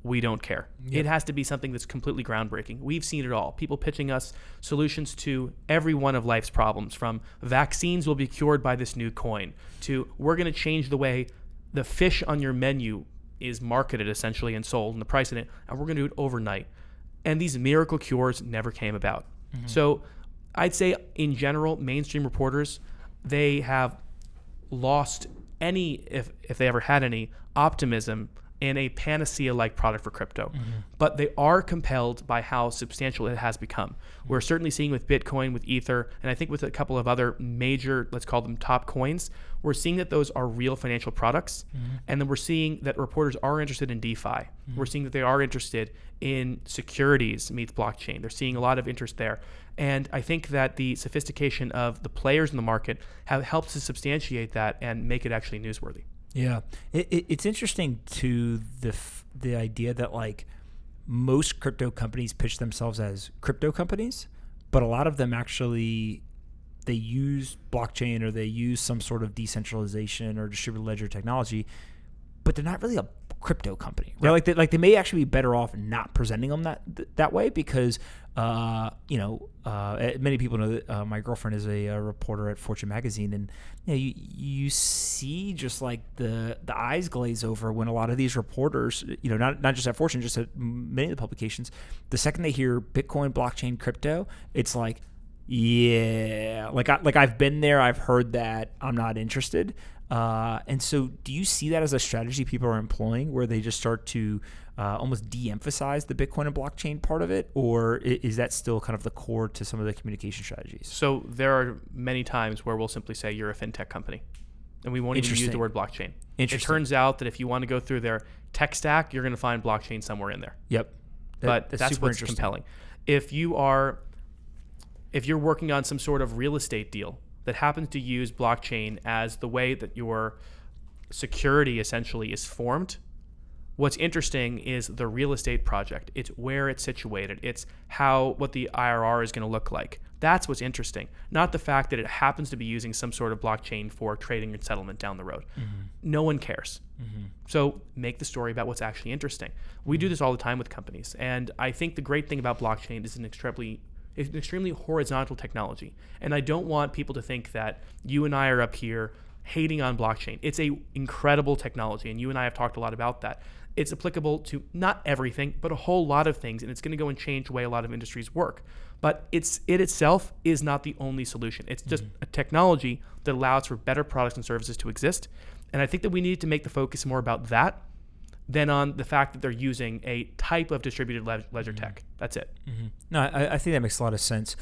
we don't care. It has to be something that's completely groundbreaking. We've seen it all. People pitching us solutions to every one of life's problems, from vaccines will be cured by this new coin to we're going to change the way the fish on your menu is marketed essentially and sold and the price in it, and we're going to do it overnight. And these miracle cures never came about. So I'd say in general, mainstream reporters, they have lost any, if they ever had any, optimism in a panacea-like product for crypto, but they are compelled by how substantial it has become. We're certainly seeing with Bitcoin, with Ether, and I think with a couple of other major, let's call them top coins, we're seeing that those are real financial products. And then we're seeing that reporters are interested in DeFi. We're seeing that they are interested in securities meets blockchain. They're seeing a lot of interest there. And I think that the sophistication of the players in the market have helped to substantiate that and make it actually newsworthy. Yeah, it's interesting to the idea that like most crypto companies pitch themselves as crypto companies, but a lot of them actually they use blockchain or they use some sort of decentralization or distributed ledger technology, but they're not really a crypto company, right? Like they may actually be better off not presenting them that way because many people know that my girlfriend is a reporter at Fortune magazine, and you see just like the eyes glaze over when a lot of these reporters, not just at Fortune, just at many of the publications, the second they hear Bitcoin, blockchain, crypto, it's like, yeah, like I've been there, I've heard that, I'm not interested. And so do you see that as a strategy people are employing where they just start to almost de-emphasize the Bitcoin and blockchain part of it? Or is that still kind of the core to some of the communication strategies? So there are many times where we'll simply say you're a fintech company and we won't even use the word blockchain. It turns out that if you want to go through their tech stack, you're going to find blockchain somewhere in there. Yep. That's what's compelling. If you're working on some sort of real estate deal that happens to use blockchain as the way that your security essentially is formed, what's interesting is the real estate project. It's where it's situated. It's what the IRR is going to look like. That's what's interesting, not the fact that it happens to be using some sort of blockchain for trading and settlement down the road. No one cares. So make the story about what's actually interesting. We do this all the time with companies, and I think the great thing about blockchain is it's an extremely horizontal technology. And I don't want people to think that you and I are up here hating on blockchain. It's a incredible technology, and you and I have talked a lot about that. It's applicable to not everything, but a whole lot of things, and it's going to go and change the way a lot of industries work. But it itself is not the only solution. It's just a technology that allows for better products and services to exist. And I think that we need to make the focus more about that than on the fact that they're using a type of distributed ledger tech. That's it. No, I think that makes a lot of sense.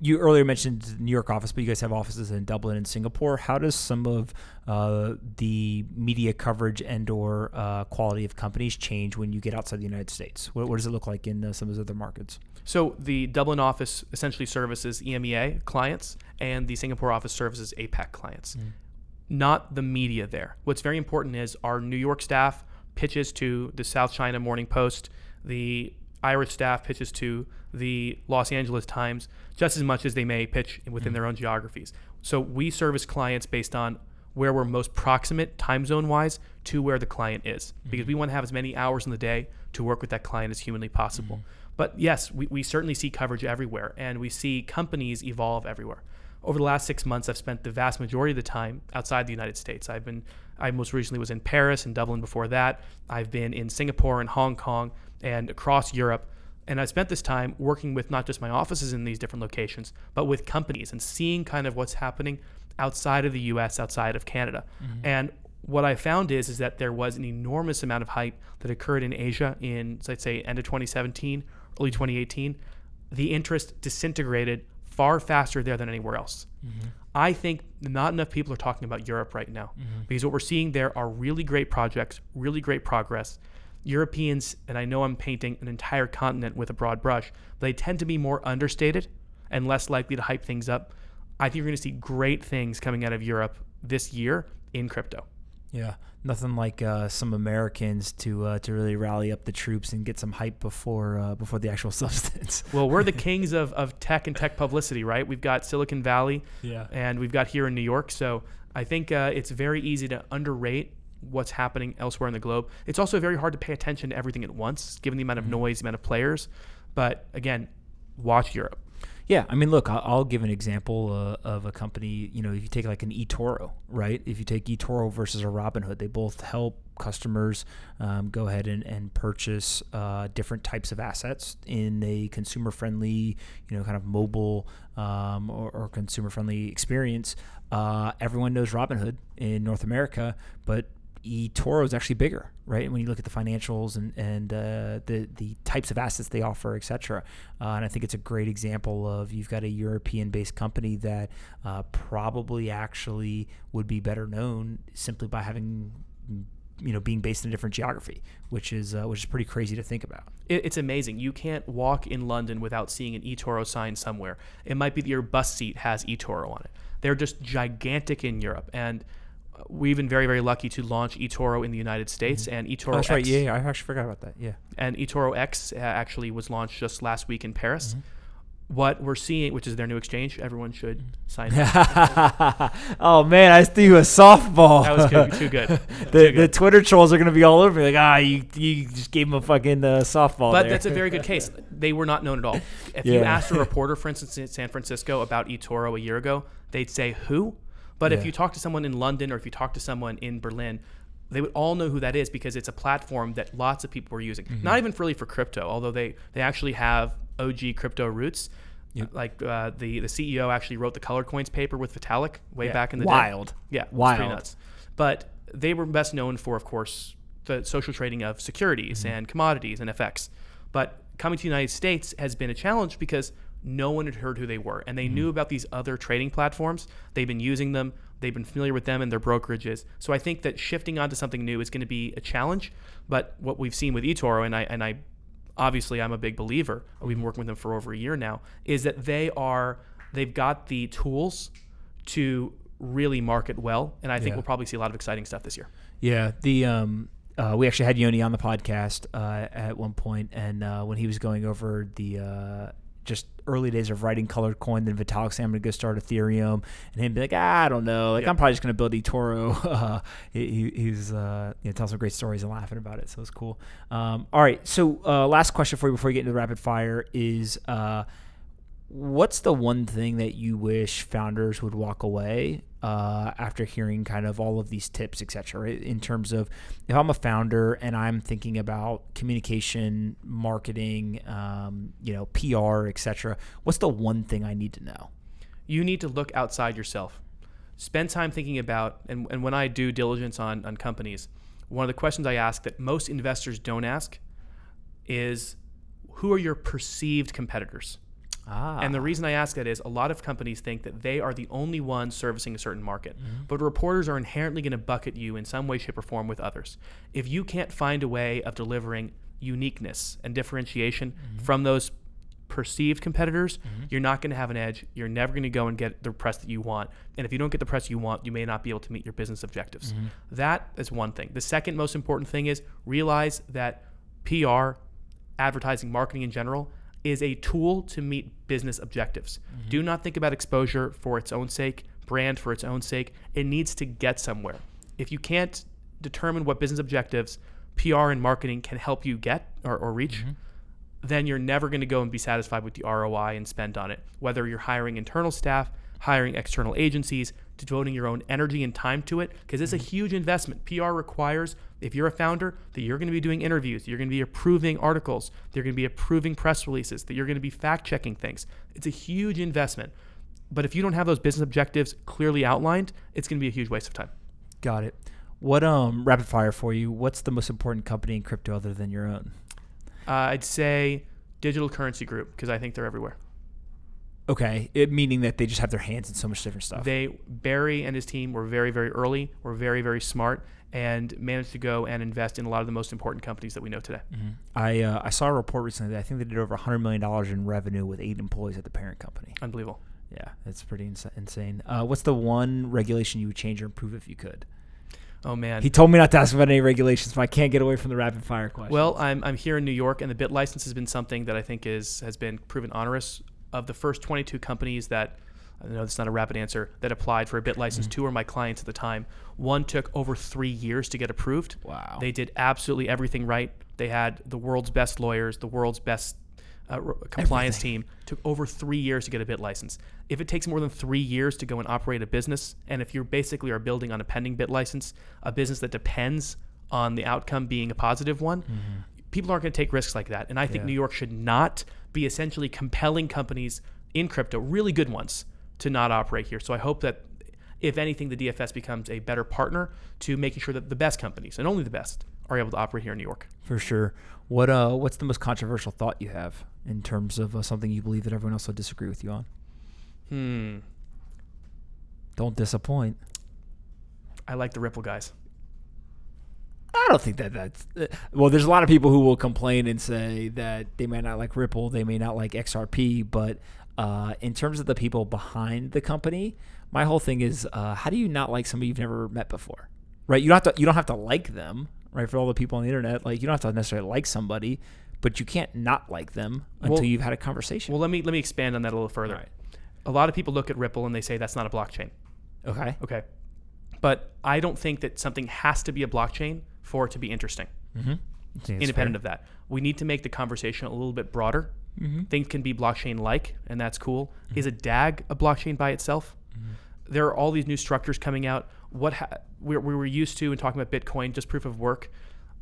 You earlier mentioned the New York office, but you guys have offices in Dublin and Singapore. How does some of the media coverage and or quality of companies change when you get outside the United States? What does it look like in some of those other markets? So the Dublin office essentially services EMEA clients, and the Singapore office services APAC clients. Not the media there. What's very important is our New York staff pitches to the South China Morning Post, the Irish staff pitches to the Los Angeles Times, just as much as they may pitch within their own geographies. So we service clients based on where we're most proximate time zone wise to where the client is, because we want to have as many hours in the day to work with that client as humanly possible. But yes, we certainly see coverage everywhere, and we see companies evolve everywhere. Over the last 6 months, I've spent the vast majority of the time outside the United States. I most recently was in Paris and Dublin before that. I've been in Singapore and Hong Kong and across Europe. And I spent this time working with not just my offices in these different locations, but with companies and seeing kind of what's happening outside of the US, outside of Canada. And what I found is that there was an enormous amount of hype that occurred in Asia in, let's say, end of 2017, early 2018. The interest disintegrated far faster there than anywhere else. I think not enough people are talking about Europe right now, because what we're seeing there are really great projects, really great progress. Europeans, and I know I'm painting an entire continent with a broad brush, but they tend to be more understated and less likely to hype things up. I think you're going to see great things coming out of Europe this year in crypto. Yeah, nothing like some Americans to really rally up the troops and get some hype before the actual substance. Well, we're the kings of tech and tech publicity, right? We've got Silicon Valley, and we've got here in New York. So I think it's very easy to underrate what's happening elsewhere in the globe. It's also very hard to pay attention to everything at once, given the amount of noise, the amount of players. But again, watch Europe. Yeah, I mean, look, I'll give an example of a company. If you take like an EToro, right? If you take EToro versus a Robinhood, they both help customers go ahead and purchase different types of assets in a consumer-friendly, kind of mobile or consumer-friendly experience. Everyone knows Robinhood in North America, but eToro is actually bigger, right? When you look at the financials and the types of assets they offer, et cetera. And I think it's a great example of you've got a European-based company that probably actually would be better known simply by having, being based in a different geography, which is pretty crazy to think about. It's amazing. You can't walk in London without seeing an eToro sign somewhere. It might be that your bus seat has eToro on it. They're just gigantic in Europe, and we've been very, very lucky to launch eToro in the United States, and eToro That's X. right. Yeah, I actually forgot about that. Yeah. And eToro X actually was launched just last week in Paris. What we're seeing, which is their new exchange, everyone should sign up. Oh man, I threw you a softball. That was good. Too good. The Twitter trolls are gonna be all over me like, you just gave him a fucking softball. But there. that's a very good case. They were not known at all. If you asked a reporter, for instance, in San Francisco about eToro a year ago, they'd say who. But if you talk to someone in London or if you talk to someone in Berlin, they would all know who that is because it's a platform that lots of people were using. Not even really for crypto, although they actually have OG crypto roots. Yep. Like the CEO actually wrote the Colored Coins paper with Vitalik way back in the day. Wild. Yeah, wild. Pretty nuts. But they were best known for, of course, the social trading of securities and commodities and FX. But coming to the United States has been a challenge because no one had heard who they were, and they knew about these other trading platforms. They've been using them. They've been familiar with them and their brokerages. So I think that shifting onto something new is going to be a challenge. But what we've seen with eToro, and I obviously I'm a big believer, we've been working with them for over a year now, is that they've got the tools to really market well, and I think we'll probably see a lot of exciting stuff this year. Yeah, we actually had Yoni on the podcast at one point, and when he was going over the just early days of writing Colored Coin, then Vitalik saying I'm going to go start Ethereum, and him be like, I don't know, I'm probably just going to build eToro. He's telling some great stories and laughing about it, so it's cool. All right, so last question for you before we get into the rapid fire is, what's the one thing that you wish founders would walk away after hearing kind of all of these tips, et cetera, right? In terms of if I'm a founder and I'm thinking about communication, marketing, PR, et cetera, what's the one thing I need to know? You need to look outside yourself. Spend time thinking about, and when I do diligence on companies, one of the questions I ask that most investors don't ask is, who are your perceived competitors? And the reason I ask that is a lot of companies think that they are the only ones servicing a certain market. But reporters are inherently going to bucket you in some way, shape, or form with others. If you can't find a way of delivering uniqueness and differentiation from those perceived competitors, you're not going to have an edge. You're never going to go and get the press that you want. And if you don't get the press you want, you may not be able to meet your business objectives. That is one thing. The second most important thing is realize that PR, advertising, marketing in general, is a tool to meet business objectives. Do not think about exposure for its own sake, brand for its own sake. It needs to get somewhere. If you can't determine what business objectives PR and marketing can help you get or reach, then you're never going to go and be satisfied with the ROI and spend on it. Whether you're hiring internal staff, hiring external agencies, devoting your own energy and time to it, because it's a huge investment. PR requires, if you're a founder, that you're going to be doing interviews, you're going to be approving articles, you're going to be approving press releases, that you're going to be fact-checking things. It's a huge investment. But if you don't have those business objectives clearly outlined, it's going to be a huge waste of time. Got it. What rapid fire for you? What's the most important company in crypto other than your own? I'd say Digital Currency Group, because I think they're everywhere. Okay, meaning that they just have their hands in so much different stuff. Barry and his team were very, very early, were very, very smart, and managed to go and invest in a lot of the most important companies that we know today. I saw a report recently that I think they did over $100 million in revenue with 8 employees at the parent company. Unbelievable. Yeah, it's pretty insane. What's the one regulation you would change or improve if you could? Oh, man. He told me not to ask about any regulations, but I can't get away from the rapid fire question. Well, I'm here in New York, and the bit license has been something that I think has been proven onerous. Of the first 22 companies that, I know this is not a rapid answer, that applied for a bit license, 2 were my clients at the time. 1 took over 3 years to get approved. Wow. They did absolutely everything right. They had the world's best lawyers, the world's best compliance team. Took over 3 years to get a bit license. If it takes more than 3 years to go and operate a business, and if you basically are building on a pending bit license, a business that depends on the outcome being a positive one, people aren't going to take risks like that. And I think New York should not be essentially compelling companies in crypto, really good ones, to not operate here. So I hope that if anything, the DFS becomes a better partner to making sure that the best companies, and only the best, are able to operate here in New York. For sure. What's the most controversial thought you have in terms of something you believe that everyone else will disagree with you on? Don't disappoint. I like the Ripple guys. I don't think that's well, there's a lot of people who will complain and say that they may not like Ripple, they may not like XRP, but in terms of the people behind the company, my whole thing is how do you not like somebody you've never met before? Right? You don't have to like them, right? For all the people on the internet, like you don't have to necessarily like somebody, but you can't not like them until you've had a conversation. Well, let me expand on that a little further. Right. A lot of people look at Ripple and they say that's not a blockchain. Okay. But I don't think that something has to be a blockchain for it to be interesting. Independent of that. We need to make the conversation a little bit broader. Things can be blockchain-like, and that's cool. Is a DAG a blockchain by itself? There are all these new structures coming out. We were used to in talking about Bitcoin, just proof of work.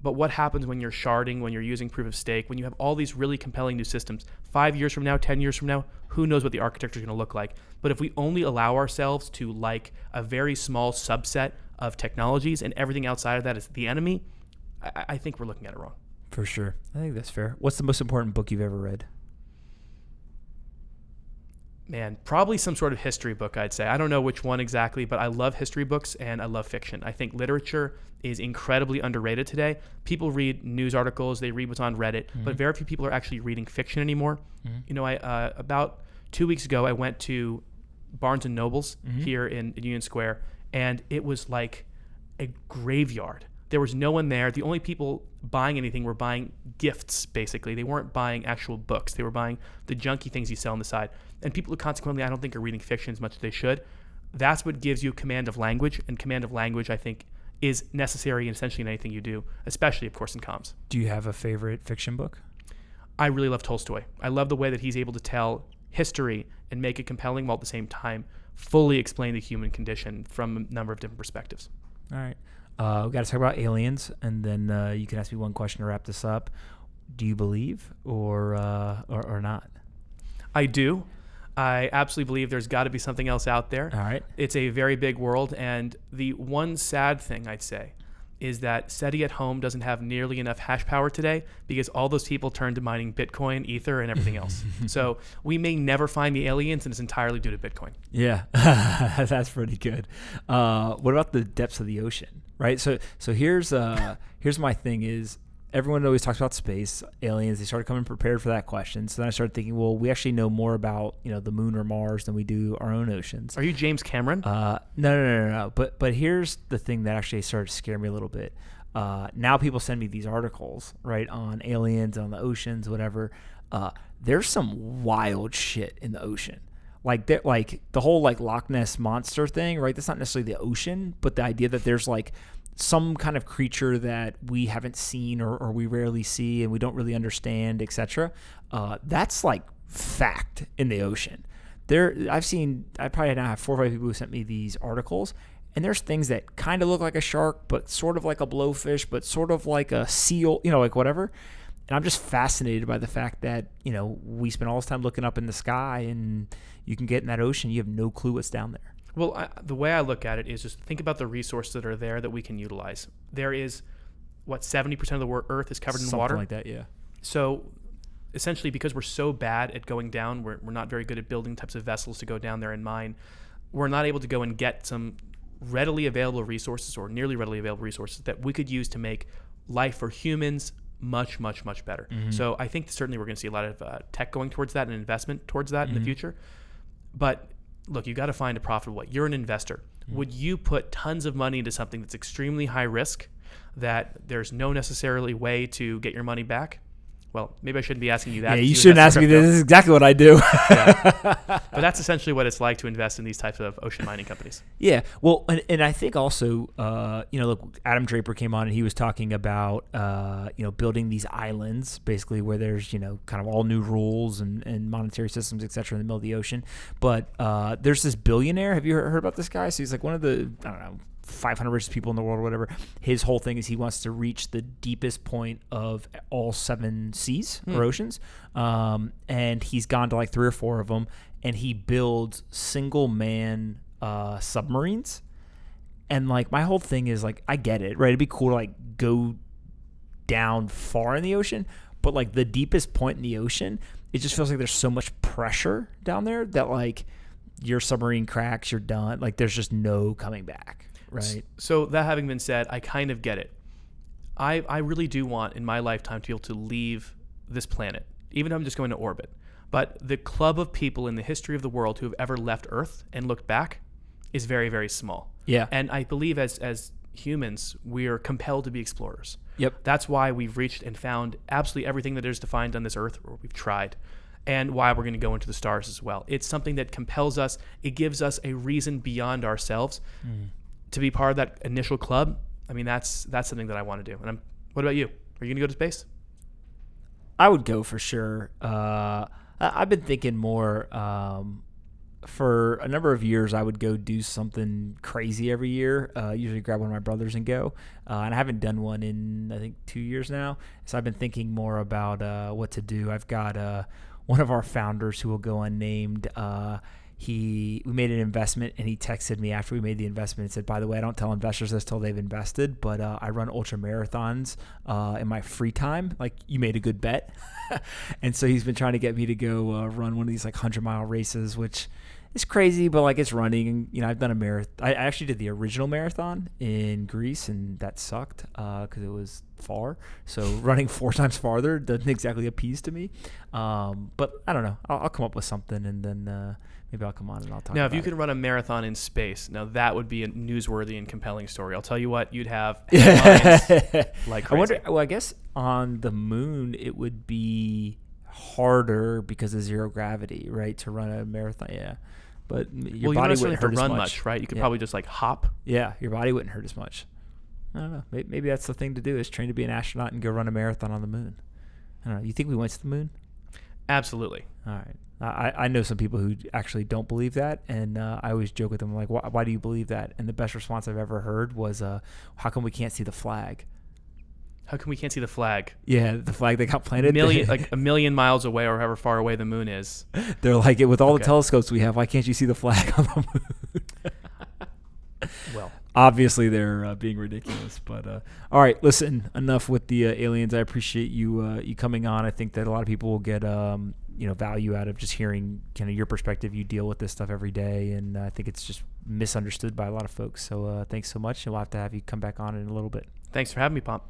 But what happens when you're sharding, when you're using proof of stake, when you have all these really compelling new systems? 5 years from now, 10 years from now, who knows what the architecture is going to look like? But if we only allow ourselves to like a very small subset of technologies and everything outside of that is the enemy, I think we're looking at it wrong. For sure. I think that's fair. What's the most important book you've ever read? Man, probably some sort of history book, I'd say. I don't know which one exactly, but I love history books and I love fiction. I think literature is incredibly underrated today. People read news articles, they read what's on Reddit, but very few people are actually reading fiction anymore. You know, about 2 weeks ago, I went to Barnes & Noble's here in Union Square, and it was like a graveyard. There was no one there. The only people buying anything were buying gifts, basically. They weren't buying actual books. They were buying the junky things you sell on the side. And people who consequently I don't think are reading fiction as much as they should. That's what gives you command of language, and command of language, I think, is necessary in essentially in anything you do, especially, of course, in comms. Do you have a favorite fiction book? I really love Tolstoy. I love the way that he's able to tell history and make it compelling while at the same time fully explain the human condition from a number of different perspectives. All right. We've got to talk about aliens, and then you can ask me one question to wrap this up. Do you believe or not? I do. I absolutely believe there's got to be something else out there. All right. It's a very big world, and the one sad thing I'd say is that SETI at home doesn't have nearly enough hash power today because all those people turned to mining Bitcoin, Ether, and everything else. So we may never find the aliens, and it's entirely due to Bitcoin. Yeah, that's pretty good. What about the depths of the ocean? Right. So here's my thing is everyone always talks about space, aliens. They started coming prepared for that question. So then I started thinking, well, we actually know more about the moon or Mars than we do our own oceans. Are you James Cameron? No. But here's the thing that actually started to scare me a little bit. Now people send me these articles, right, on aliens, on the oceans, whatever. There's some wild shit in the ocean. Like the whole Loch Ness monster thing, right? That's not necessarily the ocean, but the idea that there's some kind of creature that we haven't seen or we rarely see and we don't really understand, etc. That's fact in the ocean. I probably now have 4 or 5 people who sent me these articles, and there's things that kind of look like a shark, but sort of like a blowfish, but sort of like a seal, whatever. And I'm just fascinated by the fact that, we spend all this time looking up in the sky, and you can get in that ocean, you have no clue what's down there. Well, the way I look at it is just think about the resources that are there that we can utilize. There is, 70% of the Earth is covered in water? Something like that, yeah. So essentially, because we're so bad at going down, we're not very good at building types of vessels to go down there and mine, we're not able to go and get some readily available resources or nearly readily available resources that we could use to make life for humans much, much, much better. So I think certainly we're going to see a lot of tech going towards that and investment towards that in the future. But look, you got to find a profitable way. You're an investor. Would you put tons of money into something that's extremely high risk that there's no necessarily way to get your money back? Well, maybe I shouldn't be asking you that. Yeah, you shouldn't ask me this. This is exactly what I do. Yeah. But that's essentially what it's like to invest in these types of ocean mining companies. Yeah. Well, and I think also, look, Adam Draper came on and he was talking about, building these islands, basically where there's, kind of all new rules and monetary systems, et cetera, in the middle of the ocean. But there's this billionaire. Have you heard about this guy? So he's one of the, 500 richest people in the world or whatever. His whole thing is he wants to reach the deepest point of all 7 seas or oceans. And he's gone to 3 or 4 of them, and he builds single man submarines. And like my whole thing is like, I get it, right? It'd be cool to like go down far in the ocean, but like the deepest point in the ocean, it just feels like there's so much pressure down there that like your submarine cracks, you're done. Like there's just no coming back, right? So that having been said, I kind of get it. I really do want in my lifetime to be able to leave this planet, even if I'm just going to orbit. But the club of people in the history of the world who have ever left Earth and looked back is very, very small. Yeah. And I believe as humans, we are compelled to be explorers. Yep. That's why we've reached and found absolutely everything that is to find on this Earth, or we've tried, and why we're going to go into the stars as well. It's something that compels us. It gives us a reason beyond ourselves to be part of that initial club. I mean, that's something that I want to do. And what about you? Are you going to go to space? I would go for sure. I've been thinking more for a number of years. I would go do something crazy every year. Usually grab one of my brothers and go. And I haven't done one in, I think, 2 years now. So I've been thinking more about what to do. I've got one of our founders who will go unnamed. We made an investment, and he texted me after we made the investment and said, by the way, I don't tell investors this till they've invested, but I run ultra marathons in my free time. Like, you made a good bet. And so he's been trying to get me to go run one of these like 100-mile races, which is crazy, but like it's running. And, you know, I've done a marathon. I actually did the original marathon in Greece, and that sucked because it was far. So running 4 times farther doesn't exactly appease to me. But I don't know. I'll come up with something, and then maybe I'll come on and I'll talk about it. Now, if you could run a marathon in space, now that would be a newsworthy and compelling story. I'll tell you what, you'd have headlines like crazy. I wonder, well, I guess on the moon it would be harder because of zero gravity, right, to run a marathon. Yeah. But your body wouldn't hurt as run much, right? You could probably just like hop. Yeah, your body wouldn't hurt as much. I don't know. Maybe that's the thing to do, is train to be an astronaut and go run a marathon on the moon. I don't know. You think we went to the moon? Absolutely. All right. I know some people who actually don't believe that, and I always joke with them, like, why do you believe that? And the best response I've ever heard was, how come we can't see the flag? How come we can't see the flag? Yeah, the flag that got planted. Like a million miles away, or however far away the moon is. They're like, with all the telescopes we have, why can't you see the flag on the moon? Well, obviously they're being ridiculous, but all right, listen, enough with the aliens. I appreciate you coming on. I think that a lot of people will get value out of just hearing kind of your perspective. You deal with this stuff every day, and I think it's just misunderstood by a lot of folks. So thanks so much, and we'll have to have you come back on in a little bit. Thanks for having me, Pomp.